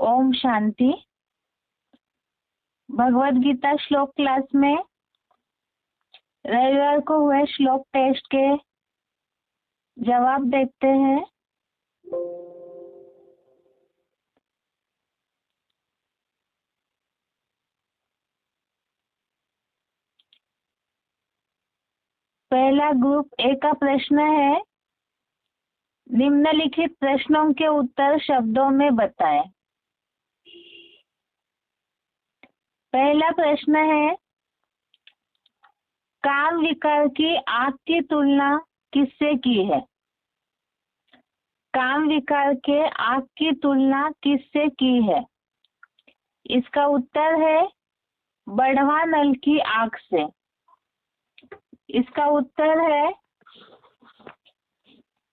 ओम शांति। भगवत गीता श्लोक क्लास में रविवार को हुए श्लोक टेस्ट के जवाब देखते हैं। पहला ग्रुप ए का प्रश्न है, निम्नलिखित प्रश्नों के उत्तर शब्दों में बताएं। पहला प्रश्न है, काम विकार की आग की तुलना किससे की है? काम विकार के आग की तुलना किससे की है? इसका उत्तर है बढ़वा नल की आग से। इसका उत्तर है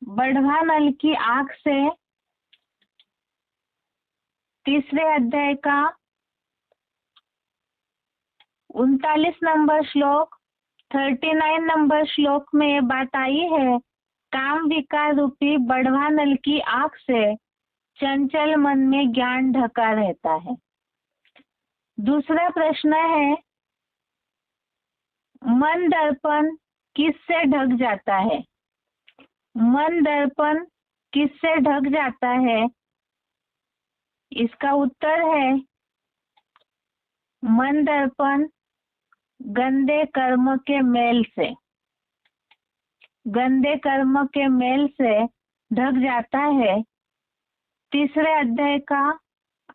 बढ़वा नल की आग से। तीसरे अध्याय का 39 नंबर श्लोक 39 नंबर श्लोक में ये बात आई है, काम विकार रूपी बढ़वा नल की आग से चंचल मन में ज्ञान ढका रहता है। दूसरा प्रश्न है, मन दर्पण किससे ढक जाता है? मन दर्पण किससे ढक जाता है? इसका उत्तर है मन दर्पण गंदे कर्म के मेल से। गंदे कर्म के मेल से ढक जाता है। तीसरे अध्याय का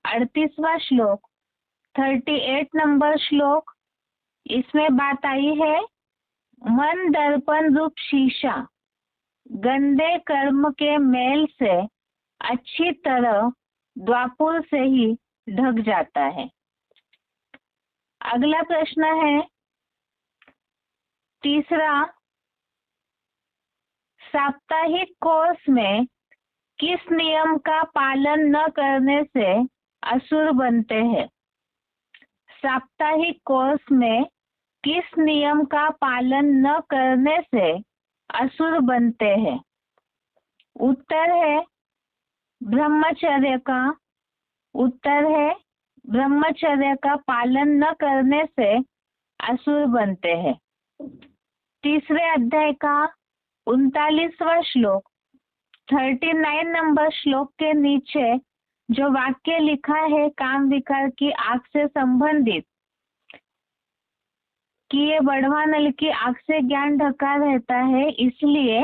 38वां श्लोक 38 नंबर श्लोक, इसमें बात आई है, मन दर्पण रूप शीशा गंदे कर्म के मेल से अच्छी तरह द्वापुर से ही ढक जाता है। अगला प्रश्न है, तीसरा, साप्ताहिक कोर्स में किस नियम का पालन न करने से असुर बनते हैं? साप्ताहिक कोर्स में किस नियम का पालन न करने से असुर बनते हैं? उत्तर है ब्रह्मचर्य का। उत्तर है ब्रह्मचर्य का पालन न करने से असुर बनते हैं। तीसरे अध्याय का 39वां श्लोक 39 नंबर श्लोक के नीचे जो वाक्य लिखा है काम विकार की आग से संबंधित, कि ये बढ़वा नल की आग से ज्ञान ढका रहता है, इसलिए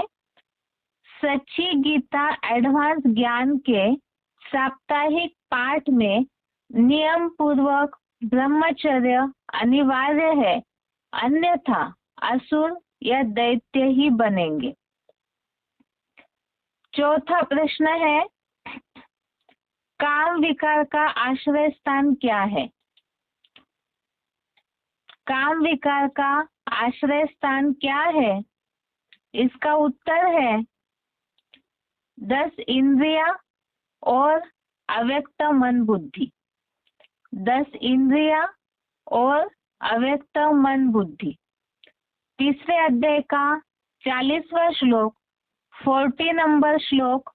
सच्ची गीता एडवांस ज्ञान के साप्ताहिक पाठ में नियम पूर्वक ब्रह्मचर्य अनिवार्य है, अन्यथा असुर या दैत्य ही बनेंगे। चौथा प्रश्न है, काम विकार का आश्रय स्थान क्या है? काम विकार का आश्रय स्थान क्या है? इसका उत्तर है 10 इंद्रिया और अव्यक्त मन बुद्धि। 10 इंद्रिया और अव्यक्त मन बुद्धि। तीसरे अध्याय का 40वां श्लोक 40 नंबर श्लोक,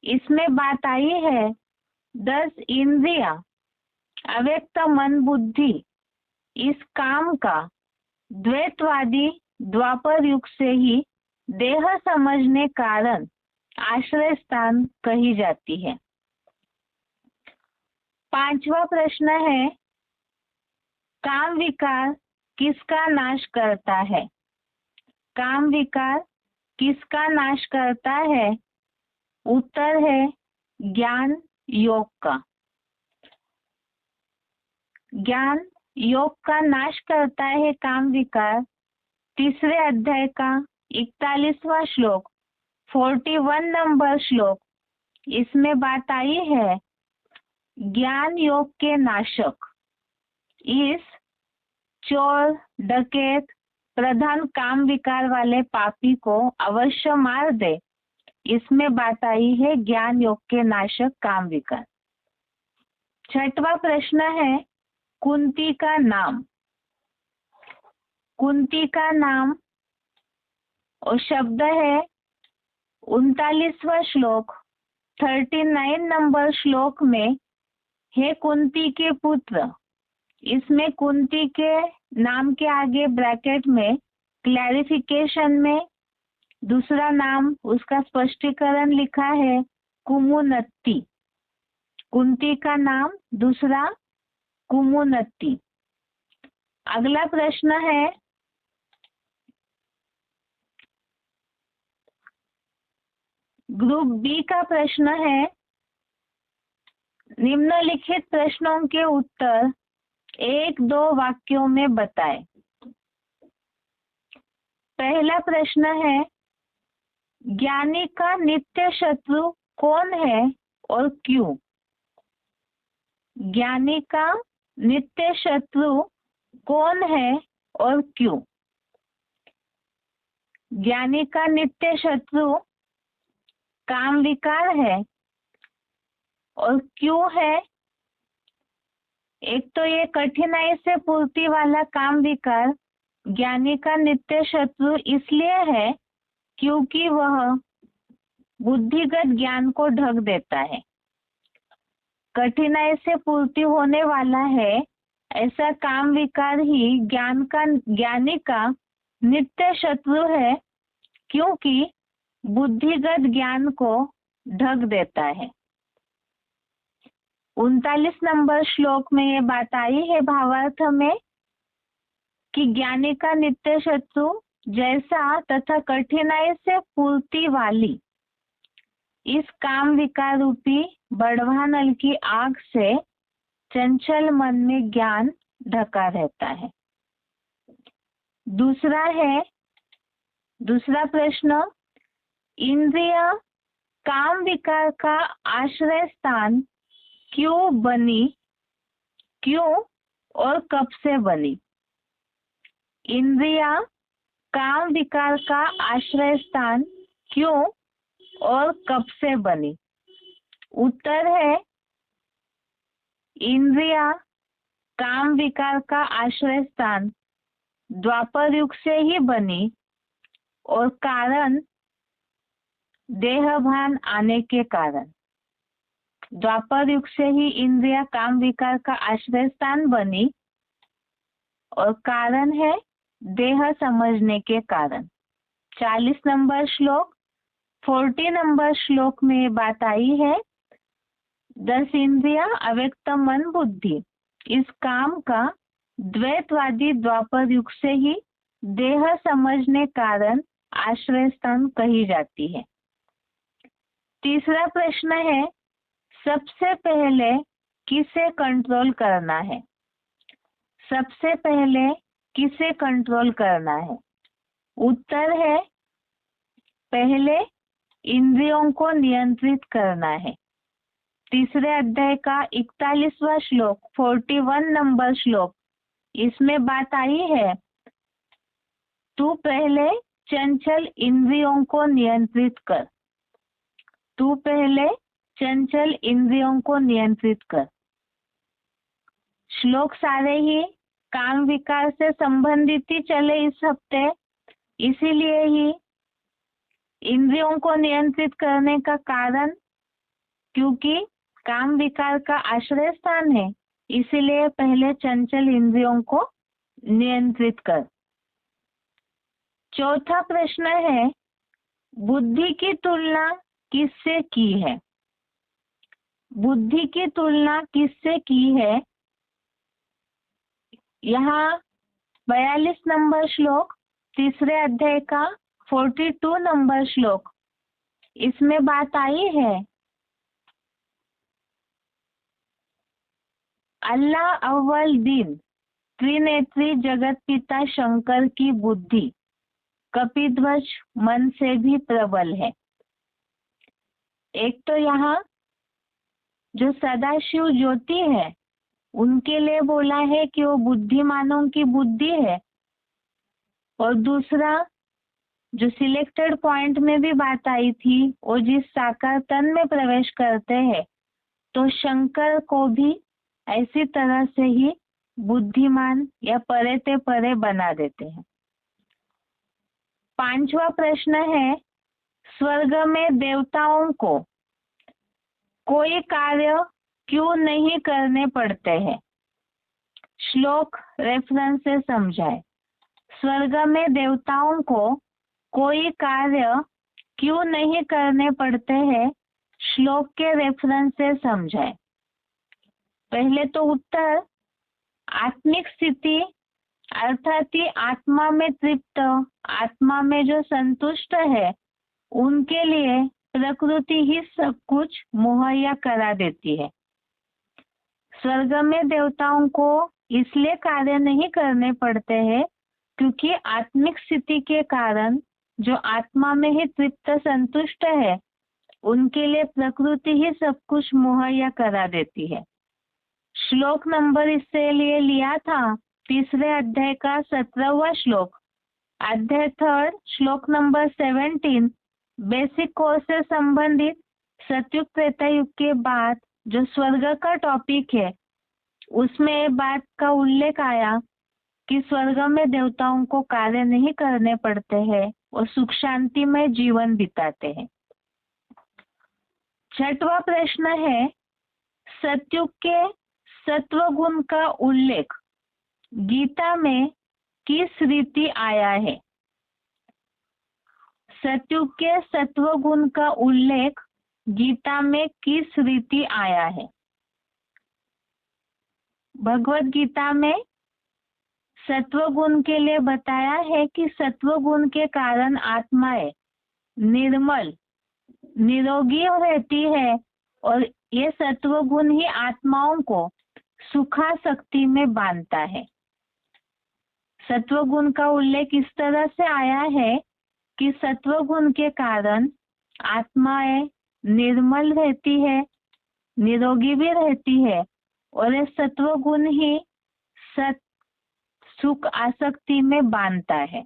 इसमें बात आई है 10 इंद्रिया अव्यक्त मन बुद्धि इस काम का द्वैतवादी द्वापर युग से ही देह समझने कारण आश्रय स्थान कही जाती है। पांचवा प्रश्न है, काम विकार किसका नाश करता है? काम विकार किसका नाश करता है? उत्तर है ज्ञान योग का। ज्ञान योग का नाश करता है काम विकार। तीसरे अध्याय का 41वां श्लोक 41 नंबर श्लोक, इसमें बात आई है, ज्ञान योग के नाशक इस चोर डकैत प्रधान काम विकार वाले पापी को अवश्य मार दे। इसमें बात आई है ज्ञान योग के नाशक काम विकार। छठवां प्रश्न है, कुंती का नाम। कुंती का नाम और शब्द है 39वां श्लोक 39 नंबर श्लोक में हे कुंती के पुत्र, इसमें कुंती के नाम के आगे ब्रैकेट में क्लैरिफिकेशन में दूसरा नाम उसका स्पष्टीकरण लिखा है कुमुनत्ती। कुंती का नाम दूसरा कुमुनत्ती। अगला प्रश्न है ग्रुप बी का प्रश्न है, निम्नलिखित प्रश्नों के उत्तर 1-2 वाक्यों में बताएं। पहला प्रश्न है, ज्ञानी का नित्य शत्रु कौन है और क्यों? ज्ञानी का नित्य शत्रु कौन है और क्यों? ज्ञानी का नित्य शत्रु काम विकार है। और क्यों है? एक तो ये कठिनाई से पूर्ति वाला काम विकार ज्ञानी का नित्य शत्रु इसलिए है क्योंकि वह बुद्धिगत ज्ञान को ढक देता है। कठिनाई से पूर्ति होने वाला है ऐसा काम विकार ही ज्ञानी का नित्य शत्रु है, क्योंकि बुद्धिगत ज्ञान को ढक देता है। 39 नंबर श्लोक में ये बात आई है भावार्थ में कि ज्ञानी का नित्य शत्रु जैसा तथा कठिनाई से पूर्ति वाली इस काम विकार रूपी बड़वा नल की आग से चंचल मन में ज्ञान ढका रहता है। दूसरा प्रश्न, इंद्रिय काम विकार का आश्रय स्थान क्यों बनी, क्यों और कब से बनी? इंद्रिया काम विकार का आश्रय स्थान क्यों और कब से बनी? उत्तर है, इंद्रिया काम विकार का आश्रय स्थान द्वापर युग से ही बनी और कारण देह भान आने के कारण। द्वापर युग से ही इंद्रिया काम विकार का आश्रय स्थान बनी और कारण है देह समझने के कारण। 40 नंबर श्लोक 40 नंबर श्लोक में ये बात आई है, 10 इंद्रिया अव्यक्त मन बुद्धि, इस काम का द्वैतवादी द्वापर युग से ही देह समझने कारण आश्रय स्थान कही जाती है। तीसरा प्रश्न है, सबसे पहले किसे कंट्रोल करना है? सबसे पहले किसे कंट्रोल करना है? उत्तर है, पहले इंद्रियों को नियंत्रित करना है। तीसरे अध्याय का 41वां श्लोक 41 नंबर श्लोक, इसमें बात आई है, तू पहले चंचल इंद्रियों को नियंत्रित कर। तू पहले चंचल इंद्रियों को नियंत्रित कर। श्लोक सारे ही काम विकार से संबंधित ही चले इस हफ्ते, इसीलिए ही इंद्रियों को नियंत्रित करने का कारण क्योंकि काम विकार का आश्रय स्थान है, इसीलिए पहले चंचल इंद्रियों को नियंत्रित कर। चौथा प्रश्न है, बुद्धि की तुलना किससे की है? बुद्धि की तुलना किससे की है? यहाँ 42 नंबर श्लोक तीसरे अध्याय का 42 नंबर श्लोक, इसमें बात आई है, अल्लाह अव्वल दिन त्रिनेत्री जगत पिता शंकर की बुद्धि कपिध्वज मन से भी प्रबल है। एक तो यहाँ जो सदाशिव ज्योति है उनके लिए बोला है कि वो बुद्धिमानों की बुद्धि है, और दूसरा जो सिलेक्टेड पॉइंट में भी बात आई थी, वो जिस साकार तन में प्रवेश करते हैं तो शंकर को भी ऐसी तरह से ही बुद्धिमान या परे ते परे बना देते हैं। 5वां प्रश्न है, स्वर्ग में देवताओं को कोई कार्य क्यों नहीं करने पड़ते हैं? श्लोक रेफरेंस से समझाए। स्वर्ग में देवताओं को कोई कार्य क्यों नहीं करने पड़ते हैं? श्लोक के रेफरेंस से समझाए। पहले तो उत्तर, आत्मिक स्थिति अर्थात ही आत्मा में तृप्त, आत्मा में जो संतुष्ट है, उनके लिए प्रकृति ही सब कुछ मुहैया करा देती है। स्वर्ग में देवताओं को इसलिए कार्य नहीं करने पड़ते हैं क्योंकि आत्मिक स्थिति के कारण जो आत्मा में ही तृप्त संतुष्ट है, उनके लिए प्रकृति ही सब कुछ मुहैया करा देती है। श्लोक नंबर इससे लिए लिया था तीसरे अध्याय का 17वां श्लोक, अध्याय 3 श्लोक नंबर 17, बेसिक कोर्स से संबंधित सतयुग त्रेता युग के बाद जो स्वर्ग का टॉपिक है, उसमें बात का उल्लेख आया कि स्वर्ग में देवताओं को कार्य नहीं करने पड़ते हैं और सुख शांति में जीवन बिताते हैं। 6वां प्रश्न है, सतयुग के सत्व गुण का उल्लेख गीता में किस रीति आया है? सतयुग के सत्व गुण का उल्लेख गीता में किस रीति आया है? भगवत गीता में सत्व गुण के लिए बताया है कि सत्व गुण के कारण आत्माएं निर्मल निरोगी रहती है और ये सत्व गुण ही आत्माओं को सुखासक्ति में बांधता है। सत्व गुण का उल्लेख इस तरह से आया है कि सत्व गुण के कारण आत्माएं निर्मल रहती है, निरोगी भी रहती है और ये सत्व गुण ही सुख आसक्ति में बांधता है।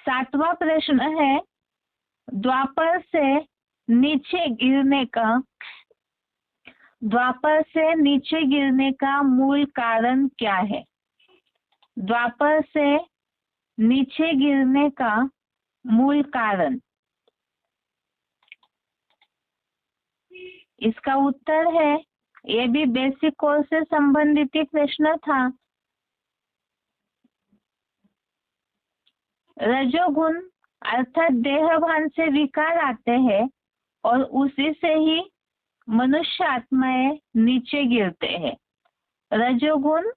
7वां प्रश्न है, द्वापर से नीचे गिरने का मूल कारण क्या है? द्वापर से नीचे गिरने का मूल कारण, इसका उत्तर है, ये भी बेसिक कोर्स से संबंधित ही प्रश्न था। रजोगुण अर्थात देहभान से विकार आते हैं और उसी से ही मनुष्य आत्माएं नीचे गिरते हैं। रजोगुण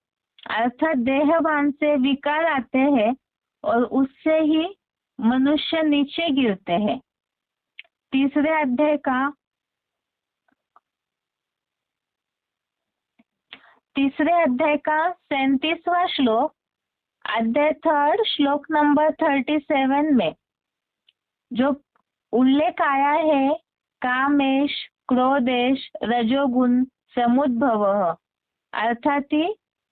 अर्थात देहभान से विकार आते हैं और उससे ही मनुष्य नीचे गिरते हैं। तीसरे अध्याय का 37वां श्लोक, अध्याय 3 श्लोक नंबर 37 में जो उल्लेख आया है, कामेश क्रोधेश रजोगुण समुद्भव, अर्थात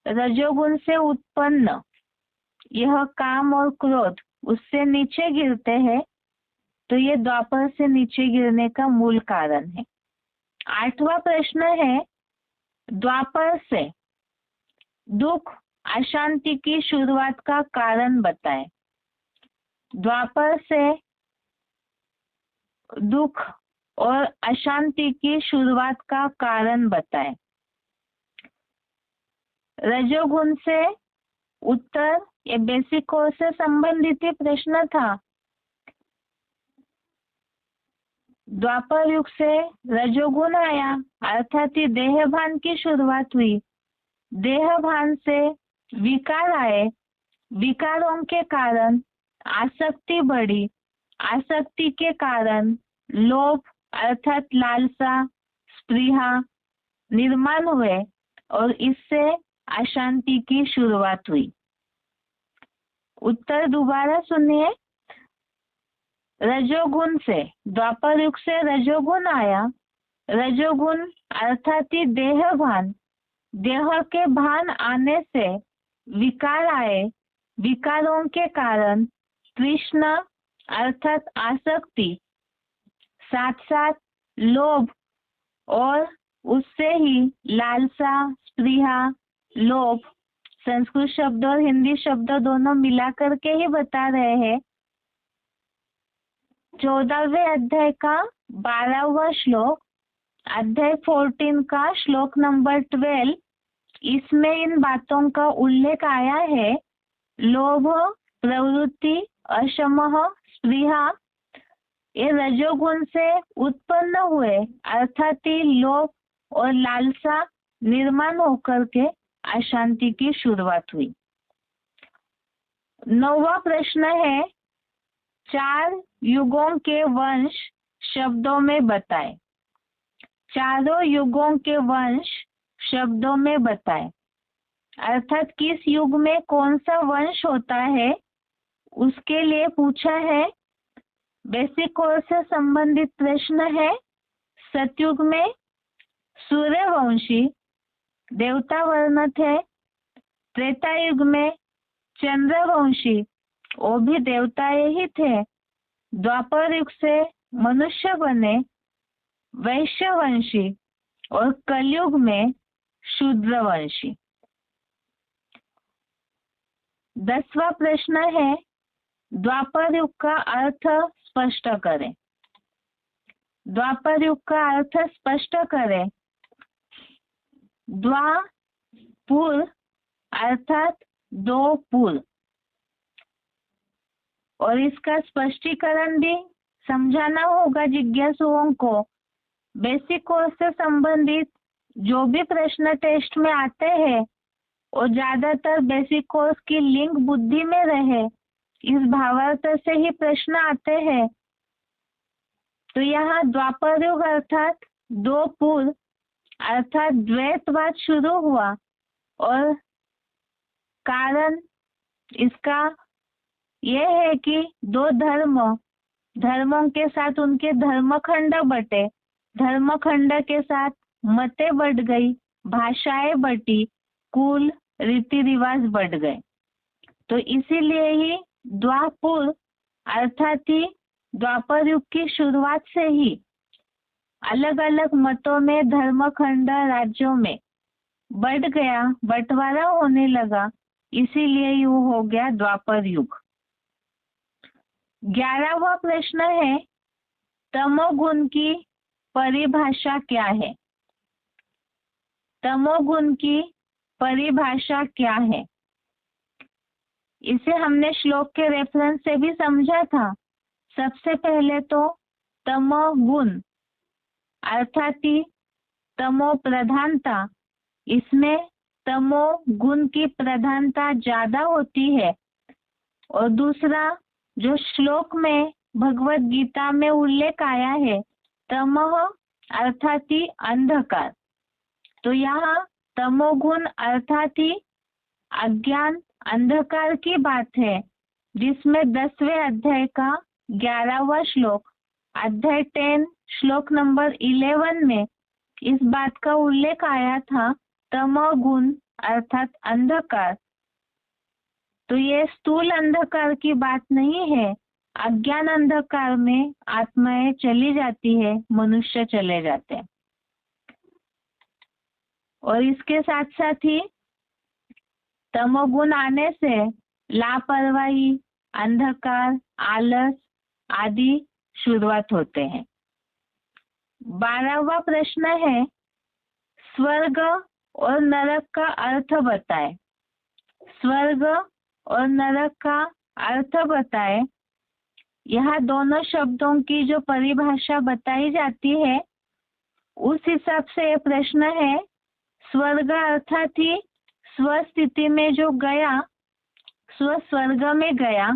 रजोगुण से उत्पन्न यह काम और क्रोध उससे नीचे गिरते हैं, तो ये द्वापर से नीचे गिरने का मूल कारण है। 8वां प्रश्न है, द्वापर से दुख अशांति की शुरुआत का कारण बताएं। द्वापर से दुख और अशांति की शुरुआत का कारण बताएं। रजोगुण से उत्तर, ये बेसिक कोर्स से संबंधित ही प्रश्न था। द्वापर युग से रजोगुण आया अर्थात देहभान की शुरुआत हुई। देहभान से विकार आए, विकारों के कारण आसक्ति बढ़ी, आसक्ति के कारण लोभ अर्थात लालसा स्पृहा निर्माण हुए और इससे अशांति की शुरुआत हुई। उत्तर दोबारा सुनिए। रजोगुण से, द्वापर युग से रजोगुण आया। रजोगुण अर्थात देहभान, देह के भान आने से विकार आए, विकारों के कारण तृष्णा अर्थात आसक्ति, साथ साथ लोभ और उससे ही लालसा स्पृहा लोभ, संस्कृत शब्द और हिंदी शब्द दोनों मिला करके ही बता रहे हैं। 14वें अध्याय का 12वां श्लोक, अध्याय 14 का श्लोक नंबर 12, इसमें इन बातों का उल्लेख आया है। लोभ, प्रवृत्ति, अशमः, स्पृहा ये रजोगुण से उत्पन्न हुए, अर्थात ही लोभ और लालसा निर्माण होकर के अशांति की शुरुआत हुई। 9वां प्रश्न है, 4 युगों के वंश शब्दों में बताएं। चारों युगों के वंश शब्दों में बताएं, अर्थात किस युग में कौन सा वंश होता है उसके लिए पूछा है। बेसिक कोर्स से संबंधित प्रश्न है। सतयुग में सूर्यवंशी देवता वर्ण थे। त्रेता युग में चंद्रवंशी वो भी देवताएं ही थे। द्वापर युग से मनुष्य बने वैश्यवंशी और कलयुग में शूद्रवंशी। 10वां प्रश्न है, द्वापर युग का अर्थ स्पष्ट करें। द्वापर युग का अर्थ स्पष्ट करें। द्वापुर अर्थात 2 पुर, और इसका स्पष्टीकरण भी समझाना होगा जिज्ञासुओं को। बेसिक कोर्स से संबंधित जो भी प्रश्न टेस्ट में आते हैं और ज्यादातर बेसिक कोर्स की लिंक बुद्धि में रहे, इस भावार्थ से ही प्रश्न आते हैं। तो यहाँ द्वापर युग अर्थात 2 पुर अर्थात द्वैतवाद शुरू हुआ, और कारण इसका यह है कि 2 धर्मों के साथ उनके धर्मखंड बटे, धर्मखंड के साथ मतें बढ़ गई, भाषाएं बटी, कुल रीति रिवाज बढ़ गए। तो इसीलिए ही द्वापुर अर्थात ही द्वापर युग की शुरुआत से ही अलग अलग मतों में धर्मखंड राज्यों में बढ़ गया, बंटवारा होने लगा, इसीलिए ये हो गया द्वापर युग। 11वां प्रश्न है, तमोगुण की परिभाषा क्या है। तमोगुण की परिभाषा क्या है, इसे हमने श्लोक के रेफरेंस से भी समझा था। सबसे पहले तो तमोगुण अर्थात ही तमो प्रधानता, इसमें तमो गुण की प्रधानता ज्यादा होती है। और दूसरा जो श्लोक में भगवत गीता में उल्लेख आया है, तमः अर्थात ही अंधकार, तो यहाँ तमोगुण अर्थात ही अज्ञान अंधकार की बात है, जिसमें 10वें अध्याय का 11वां श्लोक, अध्याय 10 श्लोक नंबर 11 में इस बात का उल्लेख आया था, तमोगुण अर्थात अंधकार। तो ये स्थूल अंधकार की बात नहीं है, अज्ञान अंधकार में आत्माएं चली जाती है, मनुष्य चले जाते हैं। और इसके साथ साथ ही तमोगुण आने से लापरवाही, अंधकार, आलस आदि शुरुआत होते हैं। 12वां प्रश्न है, स्वर्ग और नरक का अर्थ बताएं। स्वर्ग और नरक का अर्थ बताएं। यहाँ दोनों शब्दों की जो परिभाषा बताई जाती है, उस हिसाब से ये प्रश्न है। स्वर्ग अर्थात ही स्वस्थिति में जो गया, स्वर्ग में गया।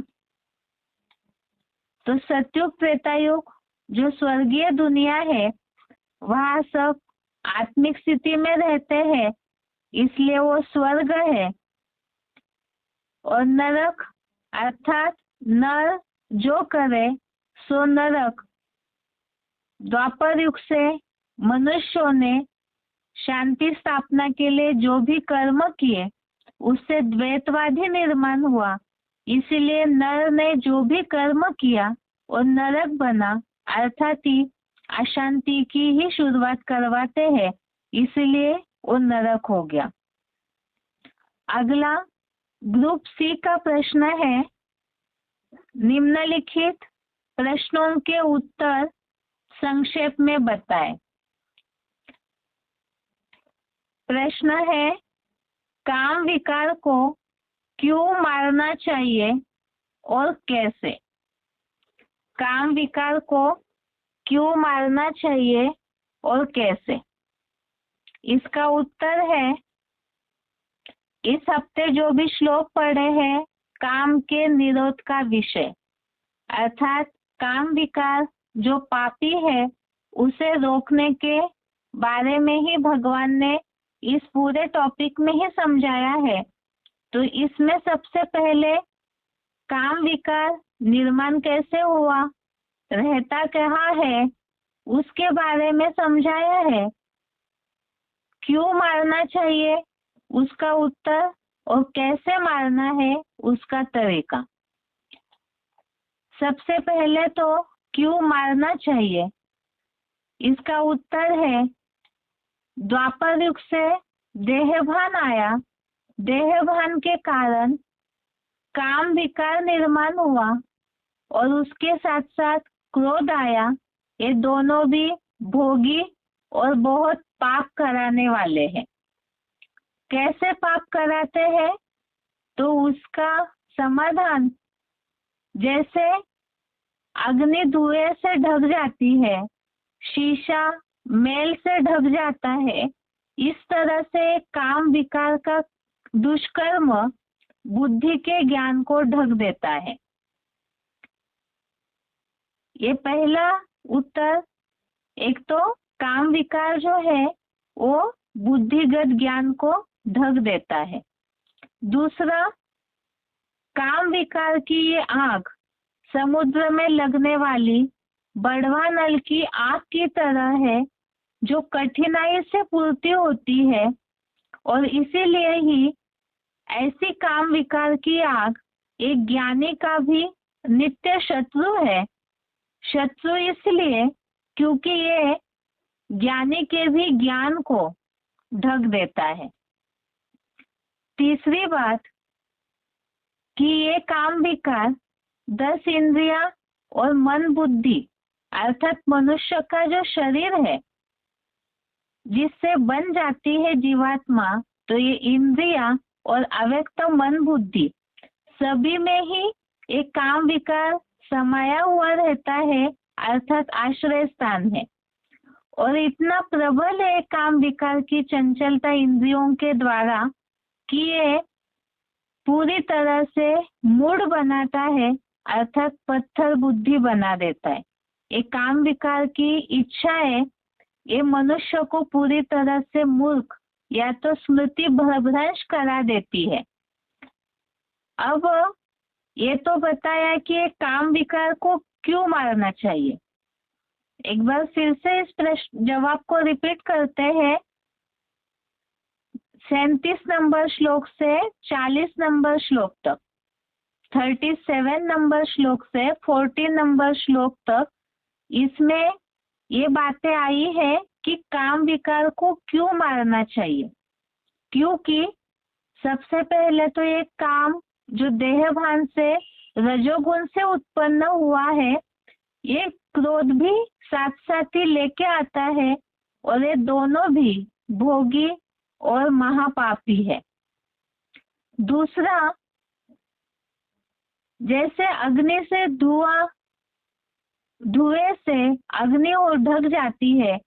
तो सतयुग त्रेतायुग जो स्वर्गीय दुनिया है, वहाँ सब आत्मिक स्थिति में रहते हैं, इसलिए वो स्वर्ग है। और नरक अर्थात नर जो करे सो नरक। द्वापर युग से मनुष्यों ने शांति स्थापना के लिए जो भी कर्म किए, उससे द्वैतवादी निर्माण हुआ, इसलिए नर ने जो भी कर्म किया और नरक बना, अर्थात ही अशांति की ही शुरुआत करवाते हैं, इसलिए वो नरक हो गया। अगला ग्रुप सी का प्रश्न है, निम्नलिखित प्रश्नों के उत्तर संक्षेप में बताएं। प्रश्न है, काम विकार को क्यों मारना चाहिए और कैसे? काम विकार को क्यों मारना चाहिए और कैसे? इसका उत्तर है, इस हफ्ते जो भी श्लोक पढ़े हैं काम के निरोध का विषय, अर्थात काम विकार जो पापी है उसे रोकने के बारे में ही भगवान ने इस पूरे टॉपिक में ही समझाया है। तो इसमें सबसे पहले काम विकार निर्माण कैसे हुआ, रहता कहाँ है, उसके बारे में समझाया है। क्यों मारना चाहिए उसका उत्तर, और कैसे मारना है उसका तरीका। सबसे पहले तो क्यों मारना चाहिए, इसका उत्तर है, द्वापर युग से देहभान आया, देहभान के कारण काम विकार निर्माण हुआ और उसके साथ साथ क्रोध आया। ये दोनों भी भोगी और बहुत पाप कराने वाले हैं। कैसे पाप कराते हैं, तो उसका समाधान, जैसे अग्नि धुएं से ढक जाती है, शीशा मैल से ढक जाता है, इस तरह से काम विकार का दुष्कर्म बुद्धि के ज्ञान को ढक देता है। ये पहला उत्तर। एक तो काम विकार जो है वो बुद्धिगत ज्ञान को ढक देता है। दूसरा, काम विकार की ये आग समुद्र में लगने वाली बड़वा नल की आग की तरह है, जो कठिनाई से पूर्ति होती है, और इसीलिए ही ऐसी काम विकार की आग एक ज्ञानी का भी नित्य शत्रु है। शत्रु इसलिए क्योंकि ये ज्ञानी के भी ज्ञान को ढक देता है। तीसरी बात कि ये काम विकार 10 इंद्रियां और मन बुद्धि अर्थात मनुष्य का जो शरीर है जिससे बन जाती है जीवात्मा, तो ये इंद्रियां और अव्यक्त मन बुद्धि सभी में ही एक काम विकार समाया हुआ रहता है, अर्थात आश्रय स्थान है। और इतना प्रबल है काम विकार की चंचलता इंद्रियों के द्वारा कि ये पूरी तरह से मूढ़ बनाता है, अर्थात पत्थर बुद्धि बना देता है। ये काम विकार की इच्छा है, ये मनुष्य को पूरी तरह से मूर्ख या तो स्मृति भ्रंश करा देती है। अब ये तो बताया कि काम विकार को क्यों मारना चाहिए। एक बार फिर से इस प्रश्न जवाब को रिपीट करते हैं। 37 नंबर श्लोक से 40 नंबर श्लोक तक, 37 नंबर श्लोक से 40 नंबर श्लोक तक, इसमें ये बातें आई है कि काम विकार को क्यों मारना चाहिए। क्योंकि सबसे पहले तो ये काम जो देहभान से रजोगुण से उत्पन्न हुआ है, ये क्रोध भी साथ साथ ही लेके आता है, और ये दोनों भी भोगी और महापापी है। दूसरा, जैसे अग्नि से धुएं से अग्नि और ढक जाती है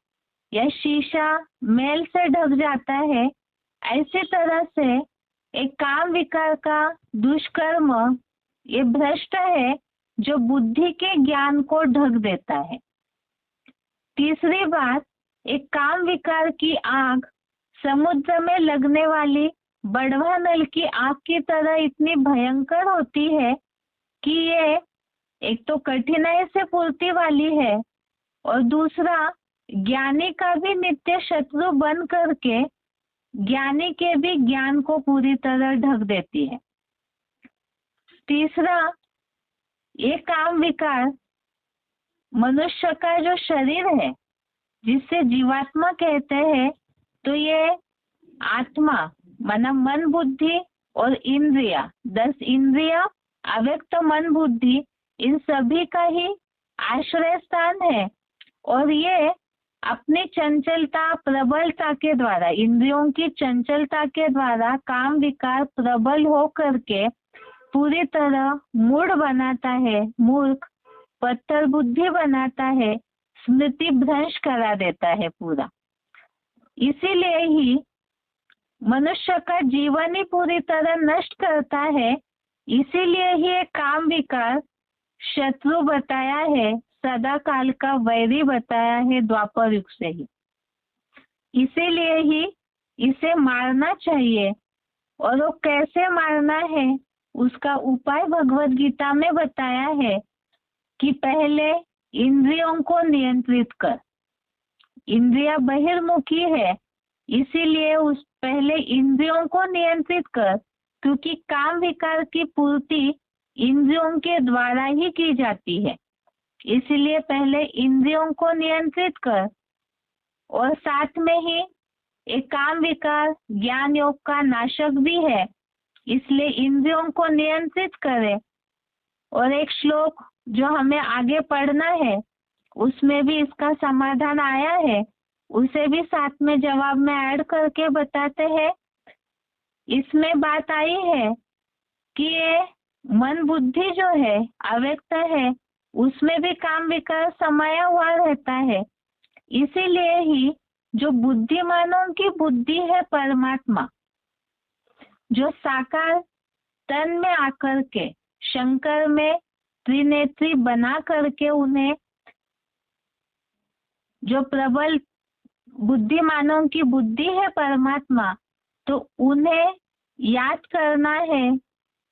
या शीशा मैल से ढक जाता है, ऐसी तरह से एक काम विकार का दुष्कर्म ये भ्रष्ट है जो बुद्धि के ज्ञान को ढक देता है। तीसरी बात, एक काम विकार की आग समुद्र में लगने वाली बड़वा नल की आग की तरह इतनी भयंकर होती है कि ये एक तो कठिनाई से पूर्ति वाली है, और दूसरा ज्ञानी का भी नित्य शत्रु बन करके ज्ञानी के भी ज्ञान को पूरी तरह ढक देती है। तीसरा, ये काम विकार मनुष्य का जो शरीर है जिसे जीवात्मा कहते हैं, तो ये आत्मा माना मन बुद्धि और इंद्रिया 10 इंद्रिया अव्यक्त मन बुद्धि इन सभी का ही आश्रय स्थान है, और ये अपनी चंचलता प्रबलता के द्वारा, इंद्रियों की चंचलता के द्वारा काम विकार प्रबल हो करके पूरी तरह मूढ़ बनाता है, मूर्ख पत्थर बुद्धि बनाता है, स्मृति भ्रंश करा देता है पूरा। इसीलिए ही मनुष्य का जीवन ही पूरी तरह नष्ट करता है। इसीलिए ही ये काम विकार शत्रु बताया है, सदा काल का वैरी बताया है द्वापर युग से ही। इसीलिए ही इसे मारना चाहिए। और वो कैसे मारना है उसका उपाय भगवत गीता में बताया है कि पहले इंद्रियों को नियंत्रित कर। इंद्रिया बहिर्मुखी है, इसीलिए उस पहले इंद्रियों को नियंत्रित कर, क्योंकि काम विकार की पूर्ति इंद्रियों के द्वारा ही की जाती है। इसलिए पहले इंद्रियों को नियंत्रित कर और साथ में ही एक काम विकार ज्ञान योग का नाशक भी है, इसलिए इंद्रियों को नियंत्रित करे। और एक श्लोक जो हमें आगे पढ़ना है उसमें भी इसका समाधान आया है, उसे भी साथ में जवाब में ऐड करके बताते हैं। इसमें बात आई है कि ये मन बुद्धि जो है अव्यक्त है, उसमें भी काम विकार समाया हुआ रहता है। इसीलिए ही जो बुद्धिमानों की बुद्धि है परमात्मा, जो साकार तन में आकर के शंकर में त्रिनेत्री बना करके उन्हें, जो प्रबल बुद्धिमानों की बुद्धि है परमात्मा, तो उन्हें याद करना है।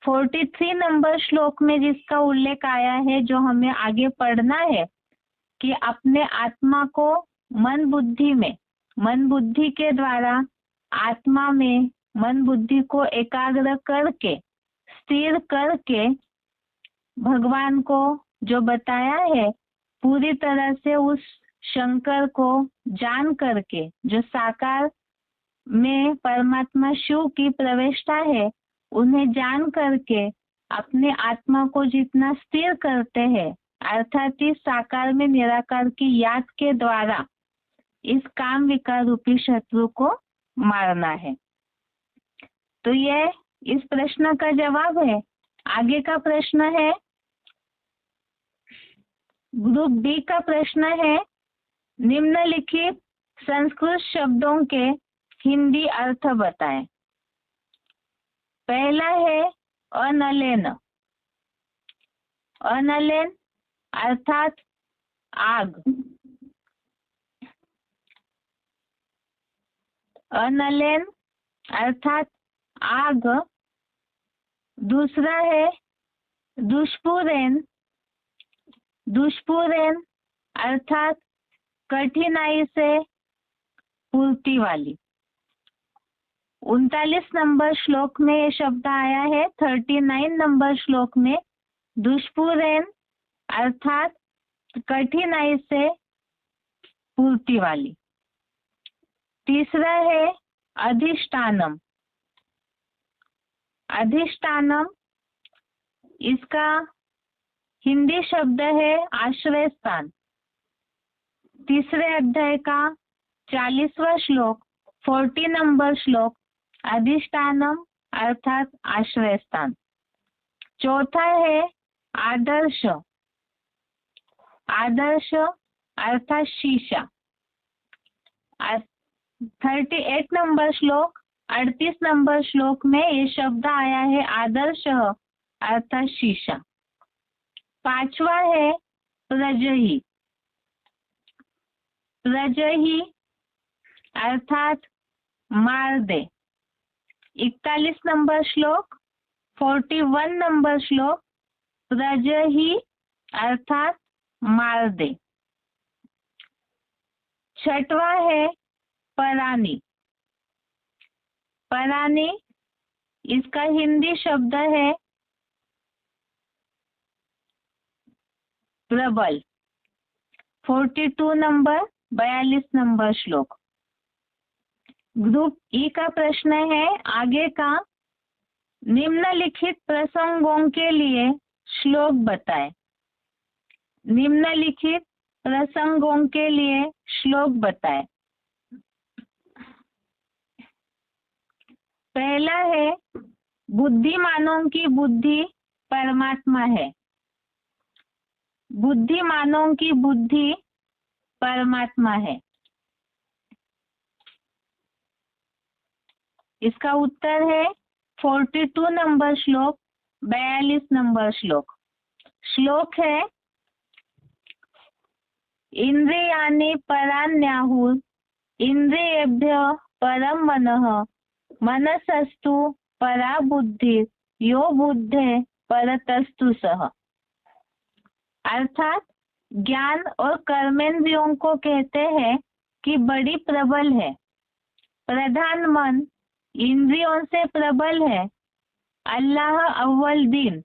43 नंबर श्लोक में जिसका उल्लेख आया है, जो हमें आगे पढ़ना है, कि अपने आत्मा को मन बुद्धि में, मन बुद्धि के द्वारा आत्मा में मन बुद्धि को एकाग्र करके स्थिर करके भगवान को जो बताया है पूरी तरह से उस शंकर को जान करके, जो साकार में परमात्मा शिव की प्रविष्टा है, उन्हें जान करके अपने आत्मा को जितना स्थिर करते हैं, अर्थात इस साकार में निराकार की याद के द्वारा इस काम विकार रूपी शत्रु को मारना है। तो यह इस प्रश्न का जवाब है। आगे का प्रश्न है, ग्रुप बी का प्रश्न है, निम्नलिखित संस्कृत शब्दों के हिंदी अर्थ बताएं। पहला है अनलेन। अनलेन अर्थात आग। अनलेन अर्थात आग। दूसरा है दुष्पुरेन। दुष्पुरेन अर्थात कठिनाई से पूर्ति वाली। 39 नंबर श्लोक में ये शब्द आया है। 39 नंबर श्लोक में दुष्पुरेन अर्थात कठिनाई से पूर्ति वाली। तीसरा है अधिष्ठानम। अधिष्ठानम इसका हिंदी शब्द है आश्रय स्थान। तीसरे अध्याय का 40वां श्लोक, 40 नंबर श्लोक, अधिष्ठानम अर्थात आश्रय स्थान। चौथा है आदर्श। आदर्श अर्थात शीशा। 38 नंबर श्लोक, 38 नंबर श्लोक में ये शब्द आया है आदर्श अर्थात शीशा। पांचवा है प्रजहि। प्रजहि अर्थात मार दे। 41 नंबर श्लोक, 41 नंबर श्लोक, प्रजहि अर्थात मार दे। छठवा है परानी। परानी इसका हिंदी शब्द है प्रबल। 42 नंबर, 42 नंबर श्लोक। ग्रुप ई का प्रश्न है आगे का, निम्नलिखित प्रसंगों के लिए श्लोक बताएं। निम्नलिखित प्रसंगों के लिए श्लोक बताएं। पहला है, बुद्धिमानों की बुद्धि परमात्मा है। बुद्धिमानों की बुद्धि परमात्मा है। इसका उत्तर है 42 नंबर श्लोक, 42 नंबर श्लोक। श्लोक है, इंद्रियाणि पराण्याहुः इंद्रियेभ्यः परं मनः मनसस्तु परा बुद्धि यो बुद्धे परतस्तु सः। अर्थात ज्ञान और कर्मेंद्रियों को कहते हैं कि बड़ी प्रबल है। प्रधान मन इंद्रियों से प्रबल है। अल्लाह अव्वल दिन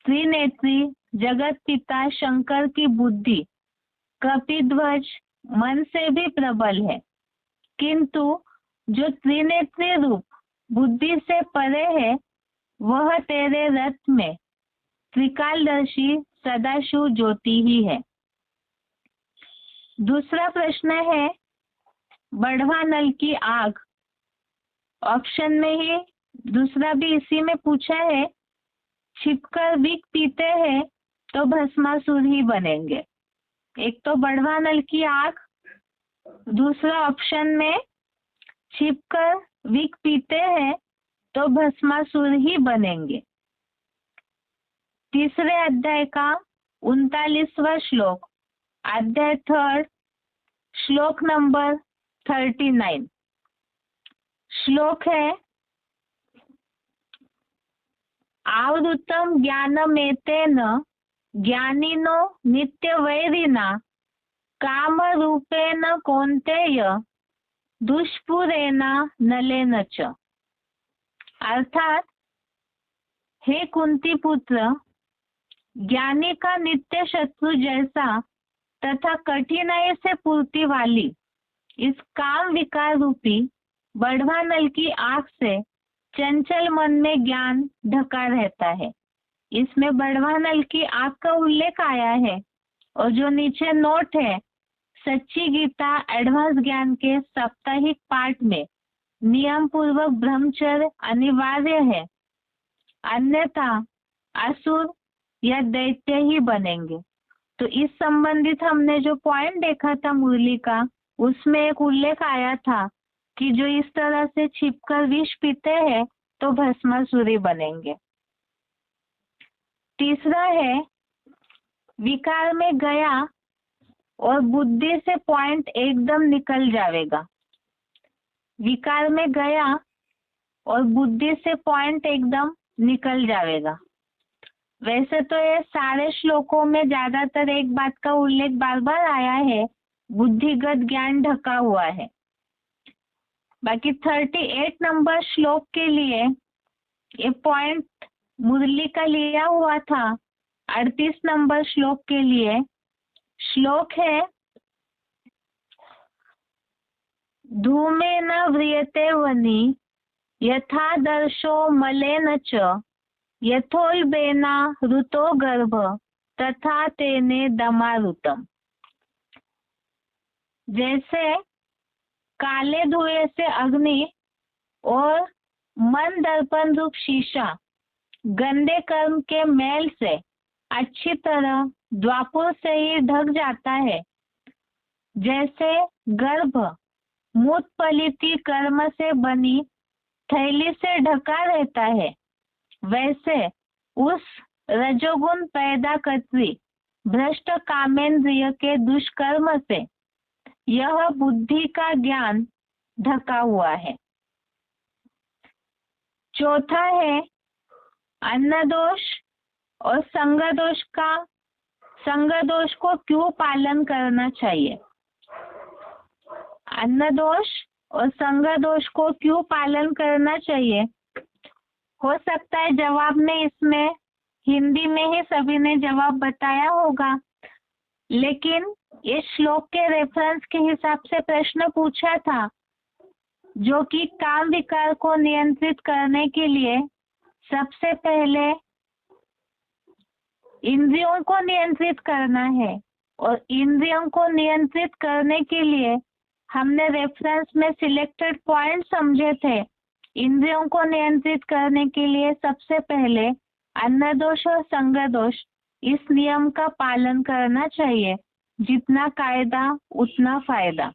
त्रिनेत्री जगत पिता शंकर की बुद्धि कपिध्वज मन से भी प्रबल है, किंतु जो त्रिनेत्री रूप बुद्धि से परे है वह तेरे रथ में त्रिकालदर्शी सदाशिव ज्योति ही है। दूसरा प्रश्न है, बढ़वा नल की आग। ऑप्शन में ही दूसरा भी इसी में पूछा है, छिपकर बिक पीते हैं तो भस्मासुर ही बनेंगे। एक तो बढ़वा नल की आग, दूसरा ऑप्शन में छिपकर विक पीते हैं तो भस्मासुर ही बनेंगे। तीसरे अध्याय का 39वां श्लोक, अध्याय 3, श्लोक नंबर 39। श्लोक है, आवृतम ज्ञानमेतेन ज्ञानिनो नित्यवैरिणा काम रूपेण कौन्तेय दुष्पुरेणा नलेन च। अर्थात, हे कुंती पुत्र, ज्ञानी का नित्य शत्रु जैसा तथा कठिनाई से पूर्ति वाली इस काम विकार रूपी बढ़वा नल की आग से चंचल मन में ज्ञान ढका रहता है। इसमें बढ़वा नल की आग का उल्लेख आया है और जो नीचे नोट है, सच्ची गीता एडवांस ज्ञान के साप्ताहिक पाठ में नियम पूर्वक ब्रह्मचर्य अनिवार्य है, अन्यथा असुर या दैत्य ही बनेंगे। तो इस संबंधित हमने जो पॉइंट देखा था मुरली का, उसमें एक उल्लेख आया था कि जो इस तरह से छिपकर विष पीते हैं तो भस्मासुरी बनेंगे। तीसरा है, विकार में गया और बुद्धि से पॉइंट एकदम निकल जाएगा। विकार में गया और बुद्धि से पॉइंट एकदम निकल जाएगा। वैसे तो ये सारे श्लोकों में ज्यादातर एक बात का उल्लेख बार बार आया है, बुद्धिगत ज्ञान ढका हुआ है। बाकी 38 नंबर श्लोक के लिए ये पॉइंट मुरली का लिया हुआ था। 38 नंबर श्लोक के लिए श्लोक है, धूमेन व्रियते वनि यथा दर्शो मलेन च यथोल्बेना ऋतो गर्भ तथा तेने दमारुतम। जैसे काले धुएं से अग्नि और मन दर्पण रूप शीशा गंदे कर्म के मैल से अच्छी तरह द्वापुर से ही ढक जाता है, जैसे गर्भ मूत पलिती कर्म से बनी थैली से ढका रहता है, वैसे उस रजोगुण पैदा करती भ्रष्ट कामेंद्रिय के दुष्कर्म से यह बुद्धि का ज्ञान ढका हुआ है। चौथा है, अन्न दोष और संग दोष को क्यों पालन करना चाहिए। अन्न दोष और संग दोष को क्यों पालन करना चाहिए। हो सकता है जवाब में इसमें हिंदी में ही सभी ने जवाब बताया होगा, लेकिन इस श्लोक के रेफरेंस के हिसाब से प्रश्न पूछा था, जो कि काम विकार को नियंत्रित करने के लिए सबसे पहले इंद्रियों को नियंत्रित करना है, और इंद्रियों को नियंत्रित करने के लिए हमने रेफरेंस में सिलेक्टेड पॉइंट समझे थे। इंद्रियों को नियंत्रित करने के लिए सबसे पहले अन्न दोष और संग दोष, इस नियम का पालन करना चाहिए। जितना कायदा उतना फायदा।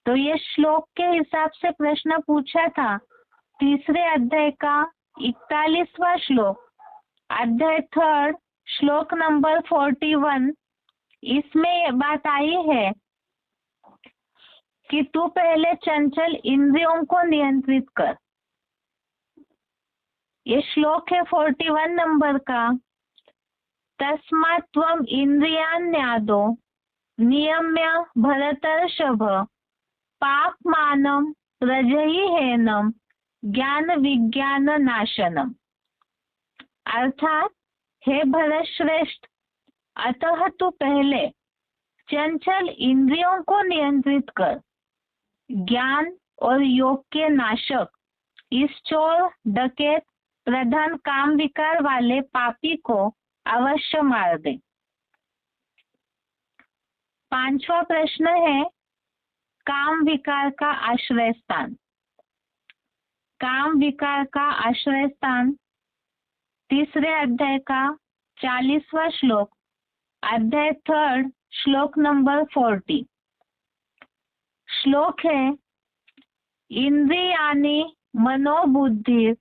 तो ये श्लोक के हिसाब से प्रश्न पूछा था। तीसरे अध्याय का 41वां श्लोक, अध्याय 3, श्लोक नंबर 41। इसमें ये बात आई है कि तू पहले चंचल इंद्रियों को नियंत्रित कर। ये श्लोक है 41 नंबर का। तस्मात् त्वम् इंद्रियाण्यादो नियम्य भरतर्षभ पापमानं प्रजह्येनं ज्ञान विज्ञान नाशनम। अर्थात हे भरत श्रेष्ठ, अतः तू पहले चंचल इंद्रियों को नियंत्रित कर, ज्ञान और योग के नाशक इस चोर डकैत प्रधान काम विकार वाले पापी को अवश्य मार दे। 5वां प्रश्न है काम विकार का आश्रय स्थान। काम विकार का आश्रय स्थान तीसरे अध्याय का 40वां श्लोक, अध्याय 3, श्लोक नंबर 40। श्लोक है इंद्रियाणि मनोबुद्धि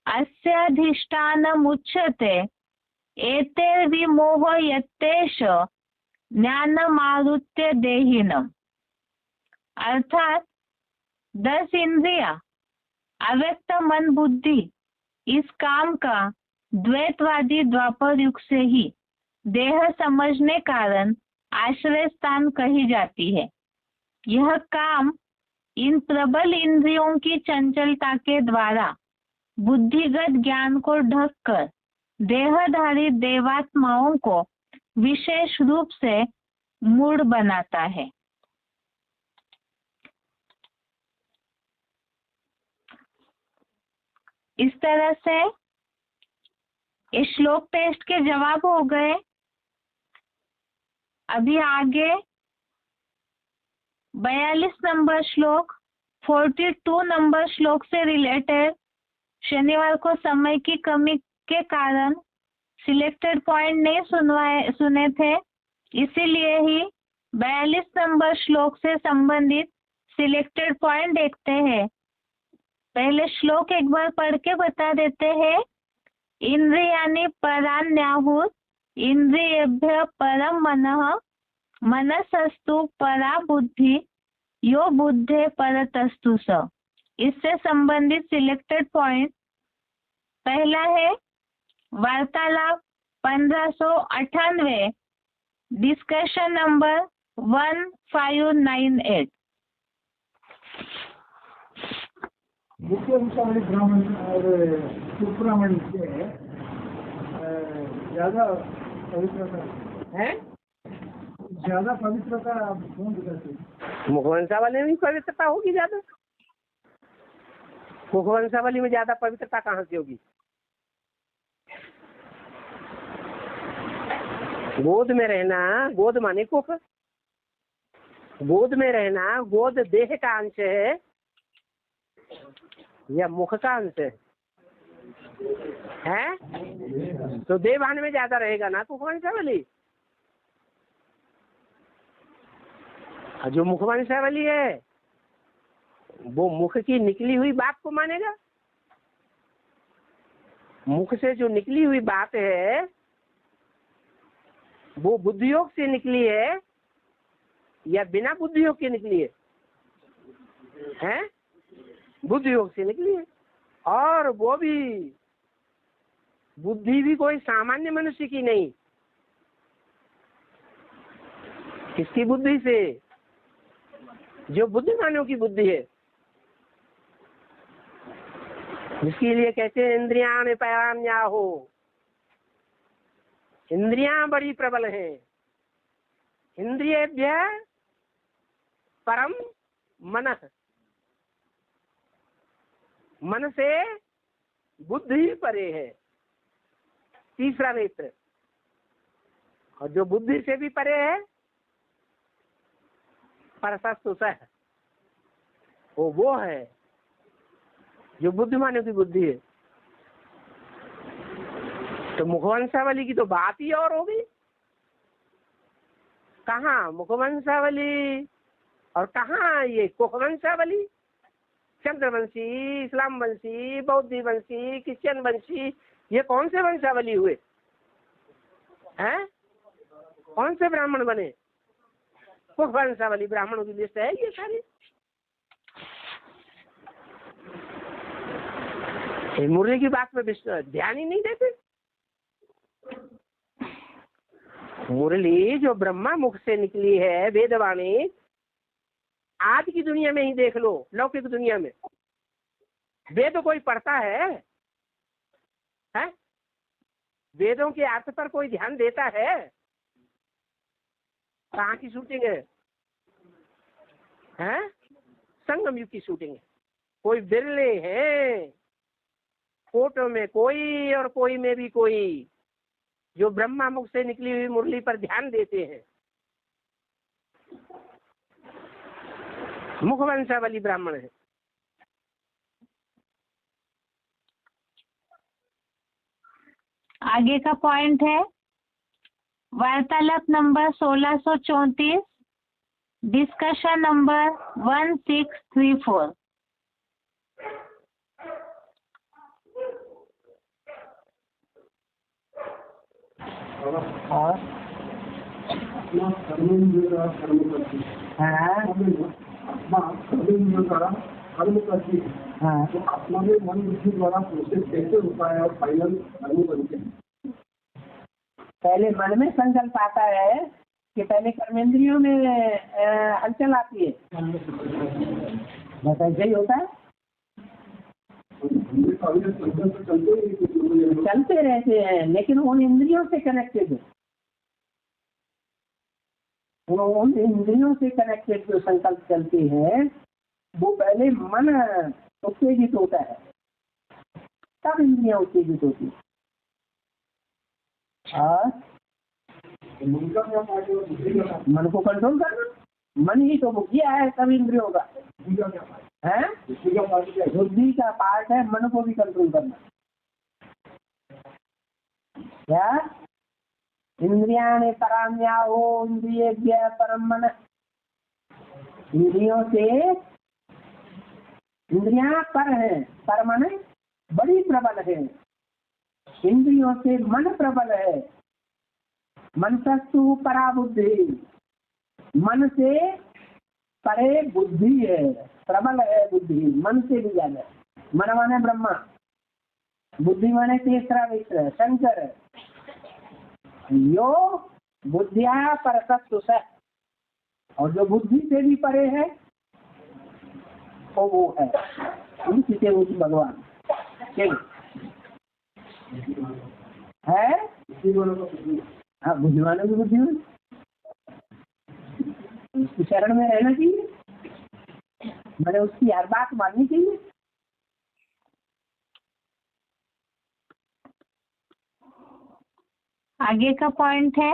अस्याधिष्ठानमुच्यते एतैर्विमोहयत्येष ज्ञानमावृत्य देहिनम्। अर्थात 10 इंद्रिया, अव्यक्त मन बुद्धि इस काम का द्वैतवादी द्वापर युग से ही देह समझने कारण आश्रय स्थान कही जाती है। यह काम इन प्रबल इंद्रियों की चंचलता के द्वारा बुद्धिगत ज्ञान को ढककर देहधारी देवात्माओं को विशेष रूप से मूढ़ बनाता है। इस तरह से इस श्लोक टेस्ट के जवाब हो गए। अभी आगे 42 नंबर श्लोक 42 नंबर श्लोक से रिलेटेड शनिवार को समय की कमी के कारण सिलेक्टेड पॉइंट नहीं सुने थे, इसीलिए ही 42 नंबर श्लोक से संबंधित सिलेक्टेड पॉइंट देखते हैं। पहले श्लोक एक बार पढ़ के बता देते हैं। इंद्रियाणि पराण्याहुः इंद्रियेभ्यः परं मनः मनसस्तु परा बुद्धि यो बुद्धे परतस्तु स। इससे संबंधित सिलेक्टेड पॉइंट पहला है वार्तालाप 1598, डिस्कशन नंबर 1598। मुख्य वंशावली ब्राह्मण और सुब्राह्मण से ज्यादा पवित्रता है, ज्यादा पवित्रता कौन दिखाते हैं? मुखवंशावली में पवित्रता होगी ज्यादा। मुखवंशावली में ज्यादा पवित्रता कहाँ से होगी? गोद में रहना, गोद माने कुख, गोद में रहना, गोद देह का अंश है या मुख का अंश है? तो देवान में ज्यादा रहेगा ना मुखवंशावली। जो मुखवंशावली है वो मुख की निकली हुई बात को मानेगा। मुख से जो निकली हुई बात है वो बुद्धियोग से निकली है या बिना बुद्धियोग के निकली है? हैं? बुद्धियोग से निकली है। और वो भी बुद्धि भी कोई सामान्य मनुष्य की नहीं। किसकी बुद्धि से? जो बुद्धिमानों की बुद्धि है, जिसके लिए कहते हैं इंद्रियाणि पराण्याहुः। इंद्रियां बड़ी प्रबल हैं। इंद्रियेभ्यः परम मनः, मन से बुद्धि परे है, तीसरा नेत्र। और जो बुद्धि से भी परे है परसस्तु सः, वो है जो बुद्धिमानों की बुद्धि है। तो मुखवंशावली की तो बात ही और होगी। कहाँ मुखवंशावली और कहाँ ये कुखवंशावली? चंद्रवंशी, इस्लाम वंशी, बौद्ध वंशी, क्रिश्चियन वंशी, ये कौन से वंशावली हुए हैं? कौन से ब्राह्मण बने? कुखवंशावली ब्राह्मणों की लिस्ट है ये सारी। मुरली की बात में ध्यान ही नहीं देते। मुरली जो ब्रह्मा मुख से निकली है वेदवाणी, आज की दुनिया में ही देख लो, लौकिक दुनिया में वेद कोई पढ़ता है? वेदों के अर्थ पर कोई ध्यान देता है? कहाँ की शूटिंग है? संगम युग की शूटिंग है। कोई बिरले हैं, फोटो में कोई और कोई में भी कोई, जो ब्रह्मा मुख से निकली हुई मुरली पर ध्यान देते हैं। मुखवंशावली ब्राह्मण है। आगे का पॉइंट है वार्तालाप नंबर 1634, डिस्कशन नंबर 1634। और अपना कर्मेंद्रिय द्वारा कर्म करती है। अपना कर्मेंद्रिय द्वारा कर्म करती है। तो अपना भी मन बुद्धि द्वारा प्रोसेस कैसे होता है और फाइनल कर्म बनते हैं? पहले मन में संकल्प आता है कि पहले कर्मेंद्रियों में हलचल आती है, बस ऐसे ही होता है। चलते रहते हैं लेकिन उन इंद्रियों से कनेक्टेड है, उन इंद्रियों से कनेक्टेड जो संकल्प चलते हैं वो पहले मन उत्तेजित होता है, तब इंद्रियां उत्तेजित होती है। और मन को कंट्रोल करना, मन ही तो मुखिया है सब इंद्रियों का है। बुद्धि का पार्ट है मन को भी कंट्रोल करना। क्या इंद्रियाणि पराम्याहो इंद्रियेभ्यः परं मनः। इंद्रियों से इंद्रियां पर है, पर मन बड़ी प्रबल है। इंद्रियों से मन प्रबल है। मनसस्तु परा बुद्धि, मन से परे बुद्धि है, प्रबल है बुद्धि, मन से भी ज्यादा। मन माने ब्रह्मा, बुद्धि माने तीसरा विश्व शंकर। यो बुद्धिया परसस्तु सः, और जो बुद्धि से भी परे है वो है उनसे उस भगवान है। हाँ, बुद्धिमानों की बुद्धि उसकी शरण में रहना चाहिए, मैंने उसकी हर बात माननी चाहिए। आगे का पॉइंट है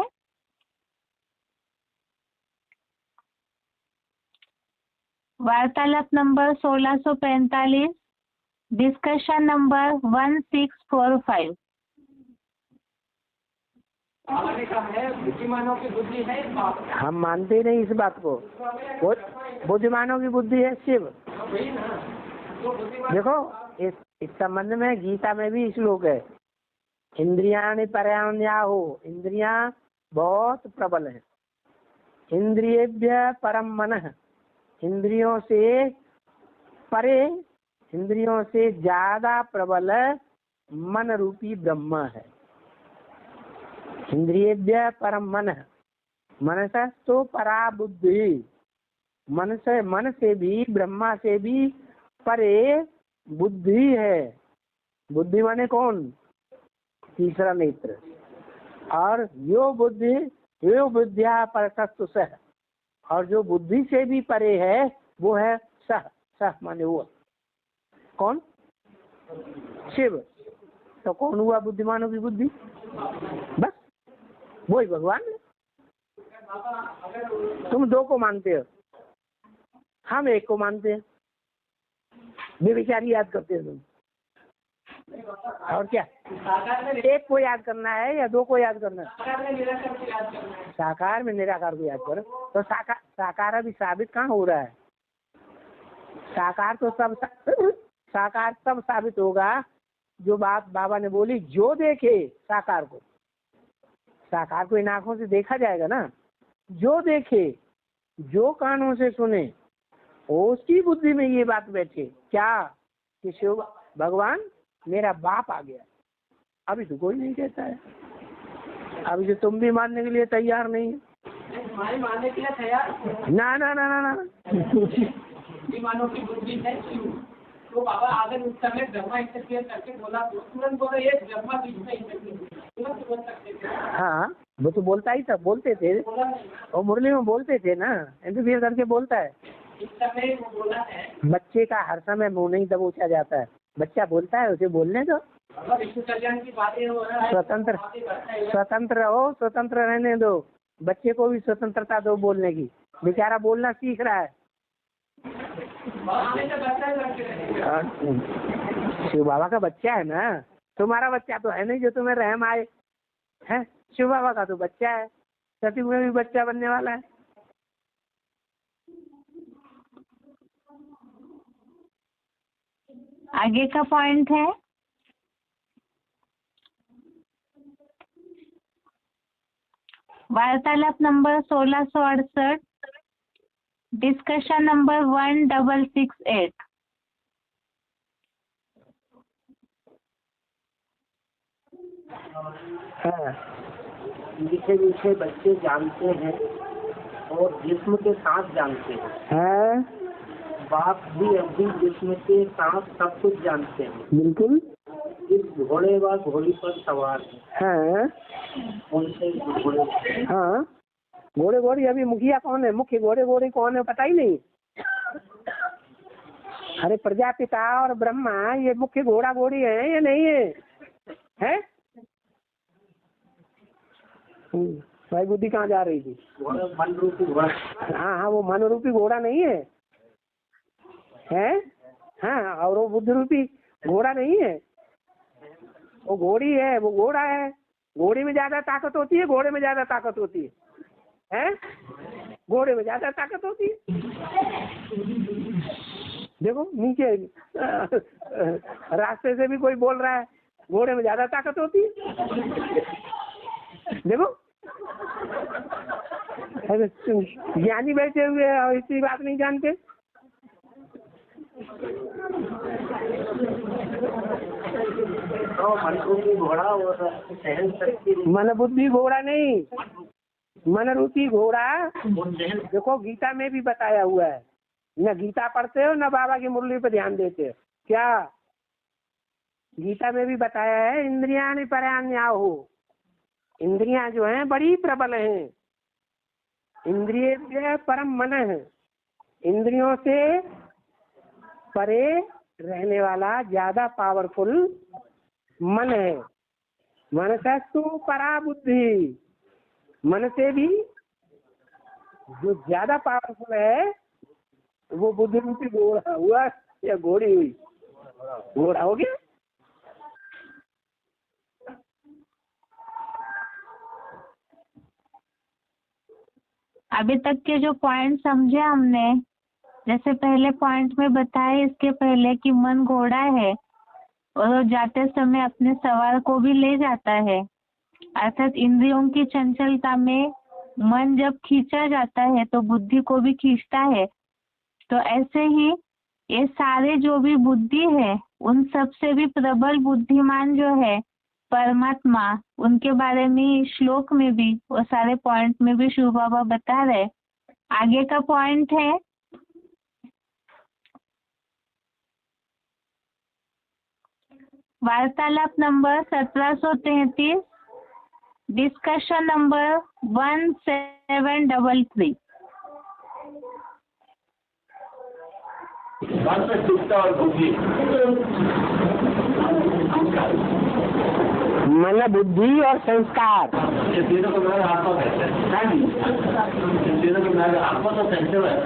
वार्तालाप नंबर 1645, डिस्कशन नंबर 1645। बुद्धिमानों की बुद्धि है, हम मानते नहीं इस बात को। बुद्धिमानों की बुद्धि है शिव। देखो इस संबंध में गीता में भी श्लोक है, इंद्रियाणि पराम्याहो, इंद्रियां बहुत प्रबल है। इंद्रियेभ्यः परं मनः, इंद्रियों से परे, इंद्रियों से ज्यादा प्रबल मन रूपी ब्रह्म है। इंद्रियेभ्यः परं मनः, मनसस्तु परा बुद्धि, मन से भी ब्रह्मा से भी परे बुद्धि है। बुद्धि माने कौन? तीसरा नेत्र। और यो बुद्धिया परसस्तु सः, और जो बुद्धि से भी परे है वो है सः। सः माने वो कौन? शिव। तो कौन हुआ बुद्धिमानों की बुद्धि? बस वही भगवान है। तुम दो को मानते हो, हम एक को मानते हैं, बेविचारी याद करते हैं तुम। और क्या, एक को याद करना है या दो को याद करना है? साकार में निराकार को याद करो। तो साकार अभी साबित कहाँ हो रहा है? साकार तो सब साकार तब साबित होगा जो बात बाबा ने बोली, जो देखे साकार को। साकार को इन आंखों से देखा जाएगा ना, जो देखे, जो कानों से सुने, उसकी बुद्धि में ये बात बैठे क्या कि शिव भगवान मेरा बाप आ गया। अभी तो कोई नहीं कहता है, अभी जो तुम भी मानने के लिए तैयार नहीं है। मानने के लिए तैयार ना ना ना ना ना मानो की बुद्धि है शिव। तो बाबा अगर उस समय ब्रह्मा इंटरफेयर करके बोला तो तुरंत बोला ये ब्रह्मा बीच में इंटरफेयर, तुरंत बोल सकते थे। हाँ, वो तो बोलता ही था, बोलते थे, और मुरली में बोलते थे ना, इंटरफेयर करके बोलता है। इस समय वो बोला है, बच्चे का हर समय मुंह नहीं दबोचा जाता है, बच्चा बोलता है, उसे बोलने दो। विश्व कल्याण की बातें हो रहा है, स्वतंत्र रहो, स्वतंत्र रहने दो, बच्चे को भी स्वतंत्रता दो बोलने की। बेचारा बोलना सीख रहा है। शिव बाबा का बच्चा है ना, तुम्हारा बच्चा तो है नहीं जो तुम्हें रहम आए है। शिव बाबा का तो बच्चा है, सती में भी बच्चा बनने वाला है। आगे का पॉइंट है वार्तालाप नंबर 1668, डिस्कशन नंबर 1668। हाँ, मीठे मीठे बच्चे जानते हैं और जिस्म के साथ जानते हैं। हाँ, बाप भी अभी जिस्म के साथ सब कुछ जानते हैं। बिल्कुल। इस घोड़े व घोड़ी पर सवार है। हाँ, उनसे घोड़े। हाँ, घोड़े घोड़ी अभी मुखिया कौन है, मुख्य घोड़े घोड़ी कौन है पता ही नहीं। अरे प्रजापिता और ब्रह्मा ये मुख्य घोड़ा घोड़ी है या नहीं है? हैं? भाई बुद्धि कहाँ जा रही थी? मन रूपी घोड़ा। हाँ हाँ, वो मन रूपी घोड़ा नहीं है, हैं? हाँ, और वो बुद्धि रूपी घोड़ा नहीं है, वो घोड़ी है, वो घोड़ा है। घोड़ी में ज्यादा ताकत होती है, घोड़े में ज्यादा ताकत होती है? घोड़े में ज्यादा ताकत होती है। देखो नीचे रास्ते से भी कोई बोल रहा है घोड़े में ज्यादा ताकत होती है। देखो ज्ञानी बैठे हुए और इसी बात नहीं जानते। मन रूपी घोड़ा और सहन शक्ति। मन बुद्धि घोड़ा नहीं, मन रूपी घोड़ा। देखो गीता में भी बताया हुआ है, न गीता पढ़ते हो न बाबा की मुरली पे ध्यान देते हो क्या? गीता में भी बताया है, इंद्रियाणि परान्याहु, इंद्रियां जो हैं बड़ी प्रबल हैं। इंद्रिय परम मन है, इंद्रियों से परे रहने वाला ज्यादा पावरफुल मन है। मनसस्तु परा बुद्धि, मन से भी जो ज्यादा पावरफुल है वो बुद्धि रूपी घोड़ा हुआ या घोड़ी हुई? घोड़ा हो गया। अभी तक के जो पॉइंट समझे हमने, जैसे पहले पॉइंट में बताया इसके पहले कि मन घोड़ा है और जाते समय अपने सवार को भी ले जाता है, अर्थात इंद्रियों की चंचलता में मन जब खींचा जाता है तो बुद्धि को भी खींचता है। तो ऐसे ही ये सारे जो भी बुद्धि है उन सब से भी प्रबल बुद्धिमान जो है परमात्मा, उनके बारे में श्लोक में भी वो सारे पॉइंट में भी शिव बाबा बता रहे। आगे का पॉइंट है वार्तालाप नंबर 1733, डिस्कशन नंबर 1733। मन बुद्धि और संस्कार, ये तीनों को मेरा आत्मा कहते हैं। तीनों को मेरा आत्मा तो कहते हैं।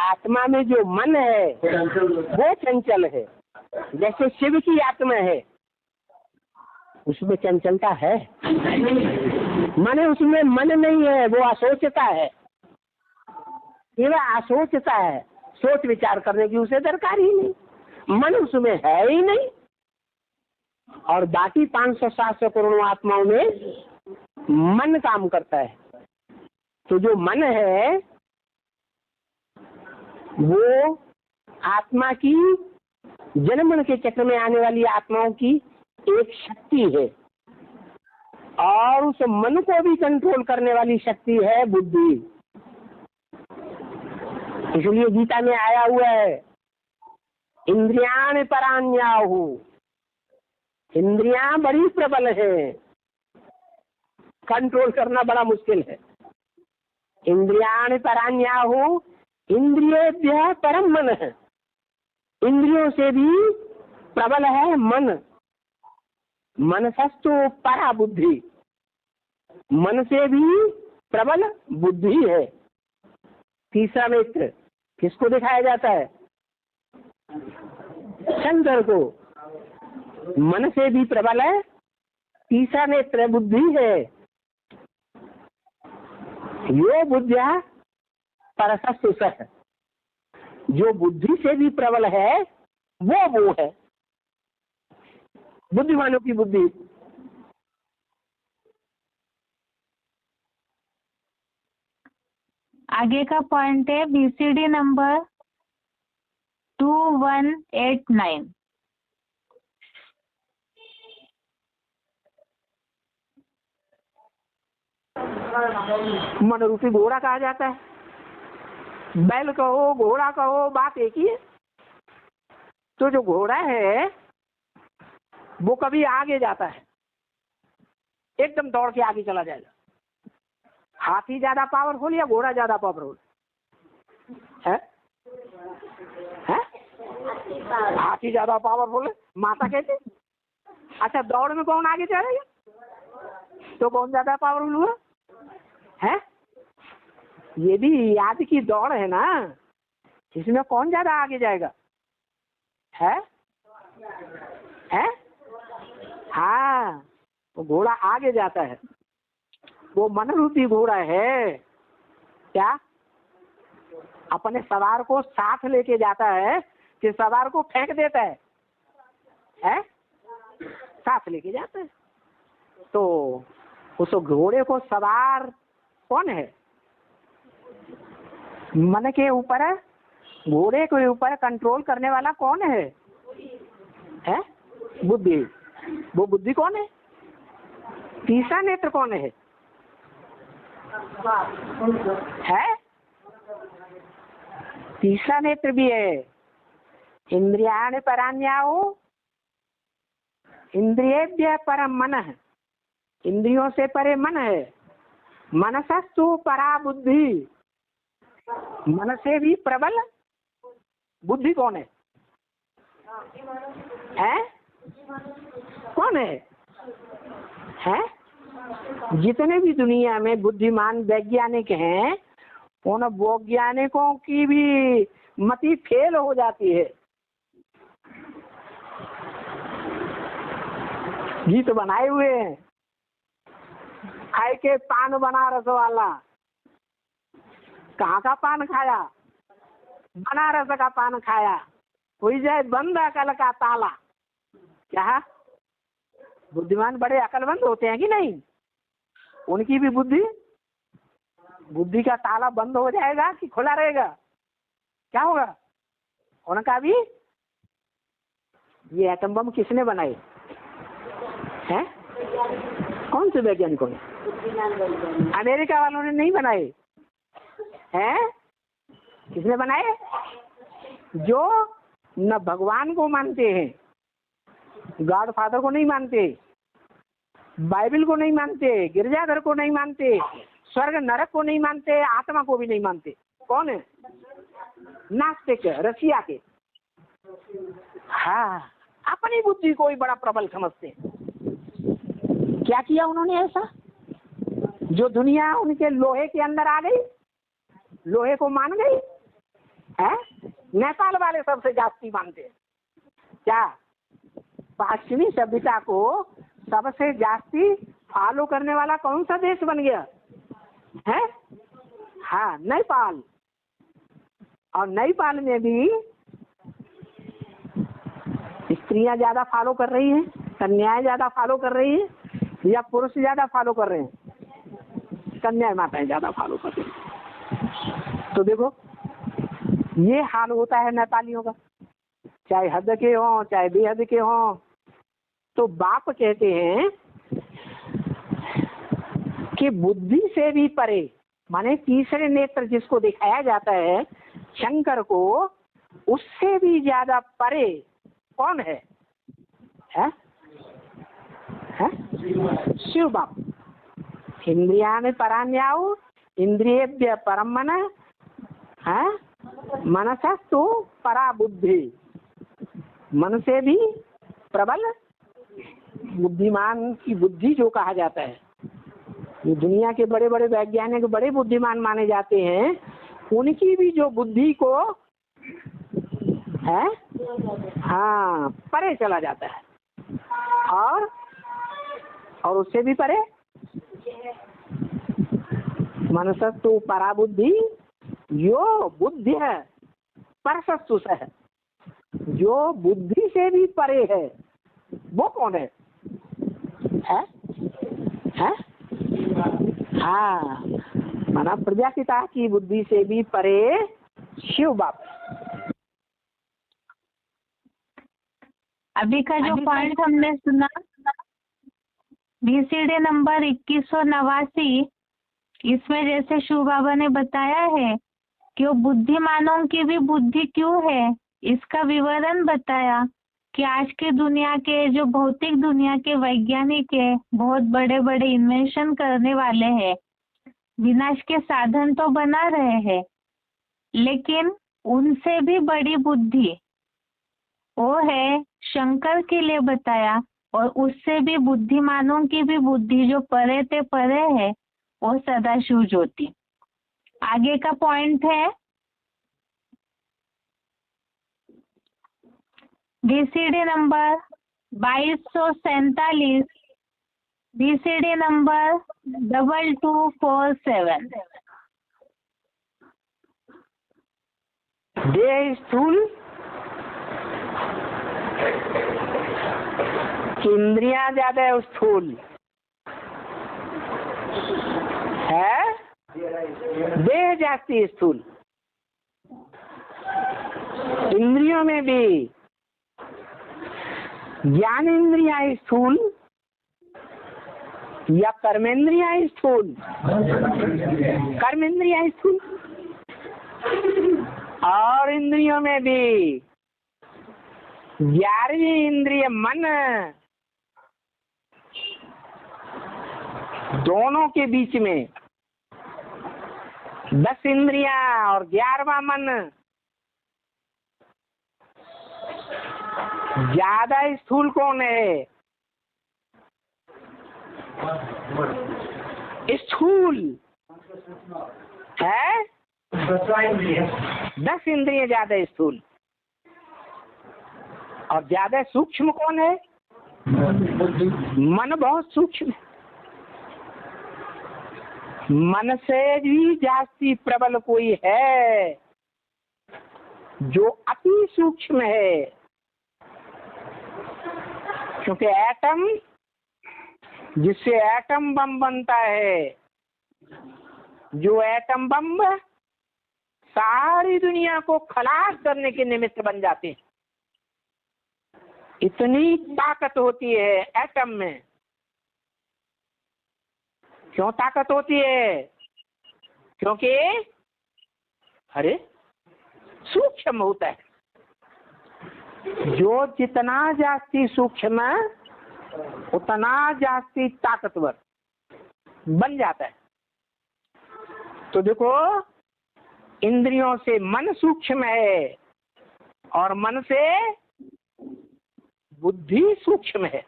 आत्मा में जो मन है वो चंचल है। जैसे शिव की आत्मा है, उसमें चंचलता है? माने उसमें मन नहीं है, वो असोचता है, केवल असोचता है, सोच विचार करने की उसे दरकार ही नहीं, मन उसमें है ही नहीं। और बाकी 500-700 करोड़ आत्माओं में मन काम करता है। तो जो मन है वो आत्मा की जन्म के चक्र में आने वाली आत्माओं की एक शक्ति है, और उस मन को भी कंट्रोल करने वाली शक्ति है बुद्धि। इसलिए गीता में आया हुआ है, इंद्रियाण परान्याहु, इंद्रियां बड़ी प्रबल है, कंट्रोल करना बड़ा मुश्किल है। इंद्रियाण परान्याहु, इंद्रियेभ्यः परम मन है, इंद्रियों से भी प्रबल है मन। मनसस्तु परा बुद्धि, मन से भी प्रबल बुद्धि है। तीसरा नेत्र किसको दिखाया जाता है? शंकर को। मन से भी प्रबल है, तीसरा नेत्र बुद्धि है। यो बुद्धिया परसस्तु सह, जो बुद्धि से भी प्रबल है वो है बुद्धिमानों की बुद्धि। आगे का पॉइंट है BCD नंबर 2189। मन रूपी घोड़ा कहा जाता है। बैल कहो, घोड़ा कहो, बात एक ही है। तो जो घोड़ा है वो कभी आगे जाता है, एकदम दौड़ के आगे चला जाएगा। हाथी ज्यादा पावरफुल या घोड़ा ज्यादा पावरफुल है? हाथी ज्यादा पावरफुल है, माता कहते। अच्छा, दौड़ में कौन आगे चलेगा? तो कौन ज्यादा पावरफुल हुआ है? ये भी याद की दौड़ है ना, इसमें कौन ज्यादा आगे जाएगा? है? हाँ, वो घोड़ा आगे जाता है। वो मन रूपी घोड़ा है, क्या अपने सवार को साथ लेके जाता है कि सवार को फेंक देता है? साथ लेके जाता है। तो उस घोड़े को सवार कौन है? मन के ऊपर है, घोड़े के ऊपर कंट्रोल करने वाला कौन है? बुद्धि। वो बुद्धि कौन है? तीसरा नेत्र कौन है? तीसरा नेत्र भी है। इंद्रियाण परान्याहु, इंद्रियेभ्यः परम मन है, इंद्रियों से परे मन है। मनसस्तु परा बुद्धि, मन से भी प्रबल बुद्धि कौन है? कौन है? जितने भी दुनिया में बुद्धिमान वैज्ञानिक हैं, उन वैज्ञानिकों की भी मति फेल हो जाती है। गीत बनाए हुए हैं, खाए के पान बनारस वाला। कहाँ का पान खाया? बनारस का पान खाया। कोई जाए बंद अकल का ताला। क्या बुद्धिमान बड़े अकलमंद होते हैं कि नहीं? उनकी भी बुद्धि का ताला बंद हो जाएगा कि खुला रहेगा? क्या होगा उनका भी? ये एटम बम किसने बनाए हैं? कौन से वैज्ञानिकों ने? अमेरिका वालों ने नहीं बनाए हैं? किसने बनाए? जो न भगवान को मानते हैं, गॉड फादर को नहीं मानते, बाइबल को नहीं मानते, गिरजाघर को नहीं मानते, स्वर्ग नरक को नहीं मानते, आत्मा को भी नहीं मानते। कौन है? नास्तिक, रशिया के। हाँ, अपनी बुद्धि को ही बड़ा प्रबल समझते हैं। क्या किया उन्होंने ऐसा? जो दुनिया उनके लोहे के अंदर आ गई, लोहे को मान गई है। नेपाल वाले सबसे जास्ती मानते हैं क्या? पश्चिमी सभ्यता को सबसे जास्ती फॉलो करने वाला कौन सा देश बन गया है? हाँ, नेपाल। और नेपाल में भी स्त्रियां ज्यादा फॉलो कर रही हैं, कन्याएं ज्यादा फॉलो कर रही हैं, या पुरुष ज्यादा फॉलो कर रहे हैं? कन्याएं माताएं ज्यादा फॉलो कर रही हैं। तो देखो ये हाल होता है नेपालियों का, चाहे हद के हों चाहे बेहद के हों। तो बाप कहते हैं कि बुद्धि से भी परे, माने तीसरे नेत्र जिसको दिखाया जाता है शंकर को, उससे भी ज्यादा परे कौन है? है? शिव बाप। इंद्रिया में परान्याउ इंद्रियेभ्य परम मन है, मनसस्तु परा बुद्धि। मन से भी प्रबल बुद्धिमान की बुद्धि जो कहा जाता है, ये दुनिया के बड़े बड़े वैज्ञानिक बड़े बुद्धिमान माने जाते हैं, उनकी भी जो बुद्धि को है हाँ परे चला जाता है। और उससे भी परे मनसस्तु परा बुद्धि, यो बुद्धि है परसस्तु है, जो बुद्धि से भी परे है वो कौन है? है? हाँ, माना प्रजापिता की बुद्धि से भी परे शिव बाप। अभी का जो पॉइंट हमने सुना VCD नंबर 2189, इसमें जैसे शिव बाबा ने बताया है कि वो बुद्धिमानों की भी बुद्धि क्यों है, इसका विवरण बताया कि आज के दुनिया के जो भौतिक दुनिया के वैज्ञानिक है, बहुत बड़े बड़े इन्वेंशन करने वाले हैं, विनाश के साधन तो बना रहे हैं, लेकिन उनसे भी बड़ी बुद्धि वो है शंकर के लिए बताया। और उससे भी बुद्धिमानों की भी बुद्धि जो परे ते परे है वो सदाशिव ज्योति। आगे का पॉइंट है VCD नंबर 2247, VCD नंबर 2247। देह स्थूल, इंद्रियां ज्यादा स्थूल है, देह जाती स्थूल। इंद्रियों में भी ज्ञान इंद्रिया स्थूल या कर्मेंद्रिया स्थूल? कर्मेंद्रिया स्थूल। और इंद्रियों में भी 11वीं इंद्रिय मन, दोनों के बीच में 10 इंद्रियां और 11वां मन। ज्यादा स्थूल कौन है? स्थूल है 10 इंद्रियां ज्यादा स्थूल। और ज्यादा सूक्ष्म कौन है? मन बहुत सूक्ष्म। मन से भी जास्ती प्रबल कोई है जो अति सूक्ष्म है, क्योंकि एटम, जिससे एटम बम बनता है, जो एटम बम सारी दुनिया को खलास करने के निमित्त बन जाते हैं। इतनी ताकत होती है एटम में। क्यों ताकत होती है? क्योंकि अरे सूक्ष्म होता है। जो जितना जास्ती सूक्ष्म उतना जास्ती ताकतवर बन जाता है। तो देखो, इंद्रियों से मन सूक्ष्म है और मन से बुद्धि सूक्ष्म है।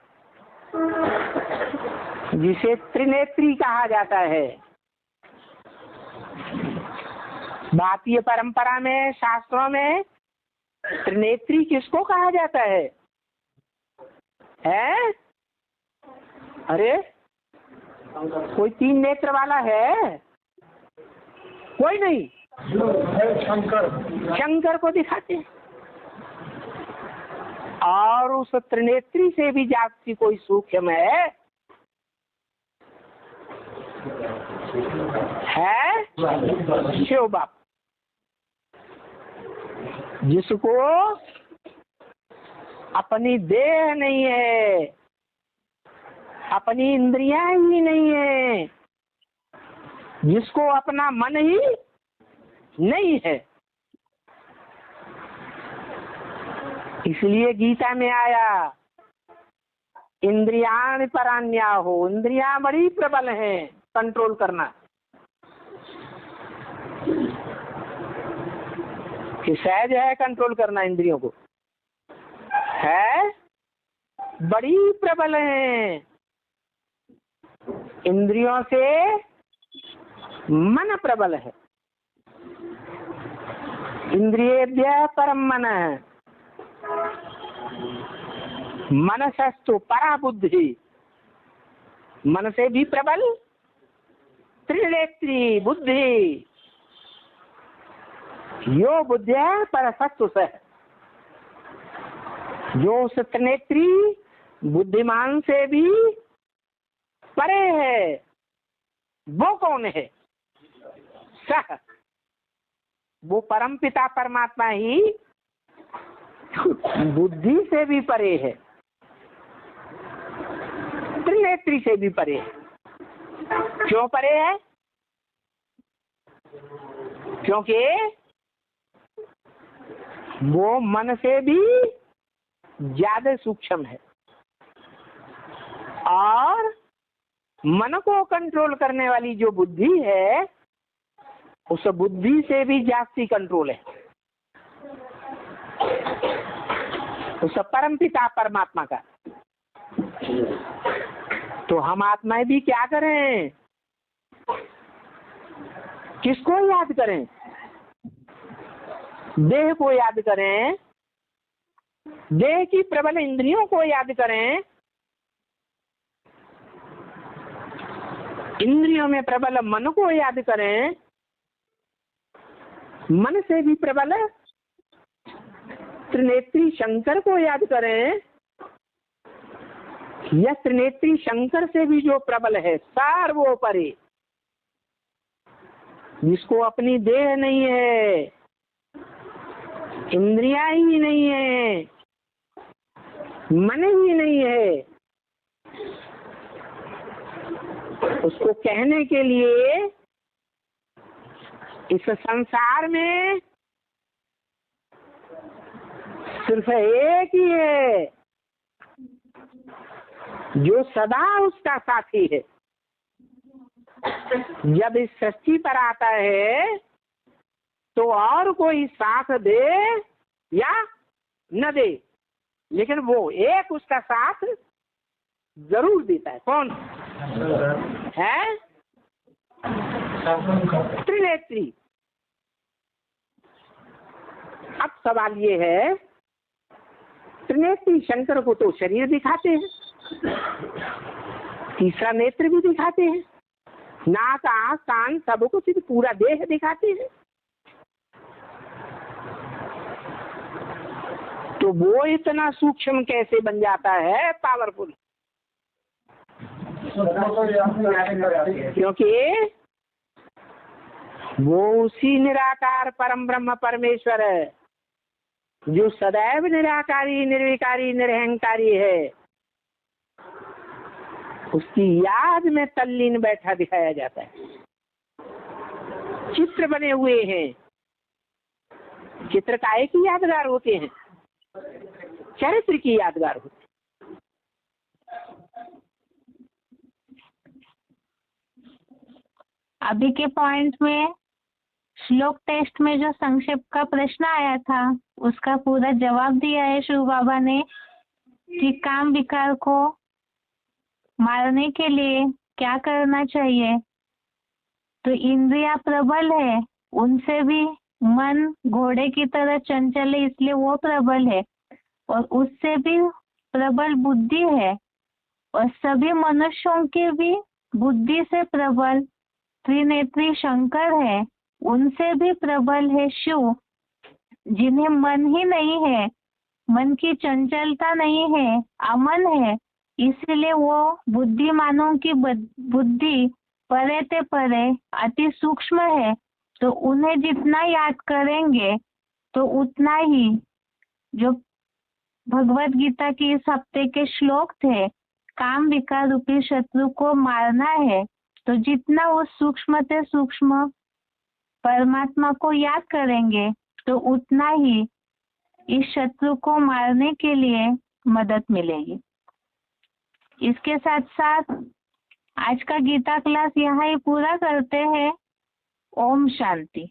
जिसे त्रिनेत्री कहा जाता है। भारतीय परंपरा में, शास्त्रों में त्रिनेत्री किसको कहा जाता है? हैं? अरे कोई 3 नेत्र वाला है? कोई नहीं। शंकर को दिखाते हैं। और उस त्रिनेत्री से भी जाति कोई सूक्ष्म है? शिव बाप, जिसको अपनी देह नहीं है, अपनी इंद्रियां ही नहीं है, जिसको अपना मन ही नहीं है। इसलिए गीता में आया, इंद्रियाण परान्या हो। इंद्रियां बड़ी प्रबल हैं कंट्रोल करना। कि सहज है कंट्रोल करना इंद्रियों को? है, बड़ी प्रबल है। इंद्रियों से मन प्रबल है। इंद्रियेभ्यः परम मन है। मनसस्तु परा बुद्धि। मन से भी प्रबल त्रिनेत्री बुद्धि। यो बुद्धिया परसत्व से, जो उस त्रिनेत्री बुद्धिमान से भी परे है, वो कौन है? सह, वो परम पिता परमात्मा ही बुद्धि से भी परे है, त्रिनेत्री से भी परे है। क्यों परे है? क्योंकि वो मन से भी ज्यादा सूक्ष्म है और मन को कंट्रोल करने वाली जो बुद्धि है, उस बुद्धि से भी जास्ती कंट्रोल है उस परम पिता परमात्मा का। तो हम आत्माएं भी क्या करें? किसको याद करें? देह को याद करें, देह की प्रबल इंद्रियों को याद करें, इंद्रियों में प्रबल मन को याद करें, मन से भी प्रबल त्रिनेत्री शंकर को याद करें, यह त्रिनेत्री शंकर से भी जो प्रबल है, सर्वोपरि, जिसको अपनी देह नहीं है, इंद्रियां ही नहीं है, मन ही नहीं है, उसको कहने के लिए इस संसार में सिर्फ एक ही है जो सदा उसका साथी है। जब इस सृष्टि पर आता है तो और कोई साथ दे या न दे, लेकिन वो एक उसका साथ जरूर देता है। कौन है? त्रिनेत्री। अब सवाल ये है, त्रिनेत्री शंकर को तो शरीर दिखाते हैं, तीसरा नेत्र भी दिखाते हैं, नाक आंख कान सब कुछ पूरा देह दिखाते हैं, तो वो इतना सूक्ष्म कैसे बन जाता है पावरफुल? क्योंकि वो उसी निराकार परम ब्रह्म परमेश्वर है जो सदैव निराकारी निर्विकारी निरहंकारी है। उसकी याद में तल्लीन बैठा दिखाया जाता है। चित्र बने हुए हैं, चित्र काहे की यादगार होते हैं? चरित्र की यादगार होती है। अभी के पॉइंट में श्लोक टेस्ट में जो संक्षेप का प्रश्न आया था उसका पूरा जवाब दिया है शिव बाबा ने कि काम विकार को मारने के लिए क्या करना चाहिए? तो इंद्रिया प्रबल है, उनसे भी मन घोड़े की तरह चंचल है, इसलिए वो प्रबल है, और उससे भी प्रबल बुद्धि है, और सभी मनुष्यों की भी बुद्धि से प्रबल त्रिनेत्री शंकर है, उनसे भी प्रबल है शिव, जिन्हें मन ही नहीं है, मन की चंचलता नहीं है, अमन है, इसलिए वो बुद्धिमानों की बुद्धि परे ते परे अति सूक्ष्म है। तो उन्हें जितना याद करेंगे तो उतना ही, जो भगवत गीता की इस हफ्ते के श्लोक थे, काम विकार रूपी शत्रु को मारना है, तो जितना वो सूक्ष्म से सूक्ष्म परमात्मा को याद करेंगे तो उतना ही इस शत्रु को मारने के लिए मदद मिलेगी। इसके साथ साथ आज का गीता क्लास यहाँ ही पूरा करते हैं। ओम शांति।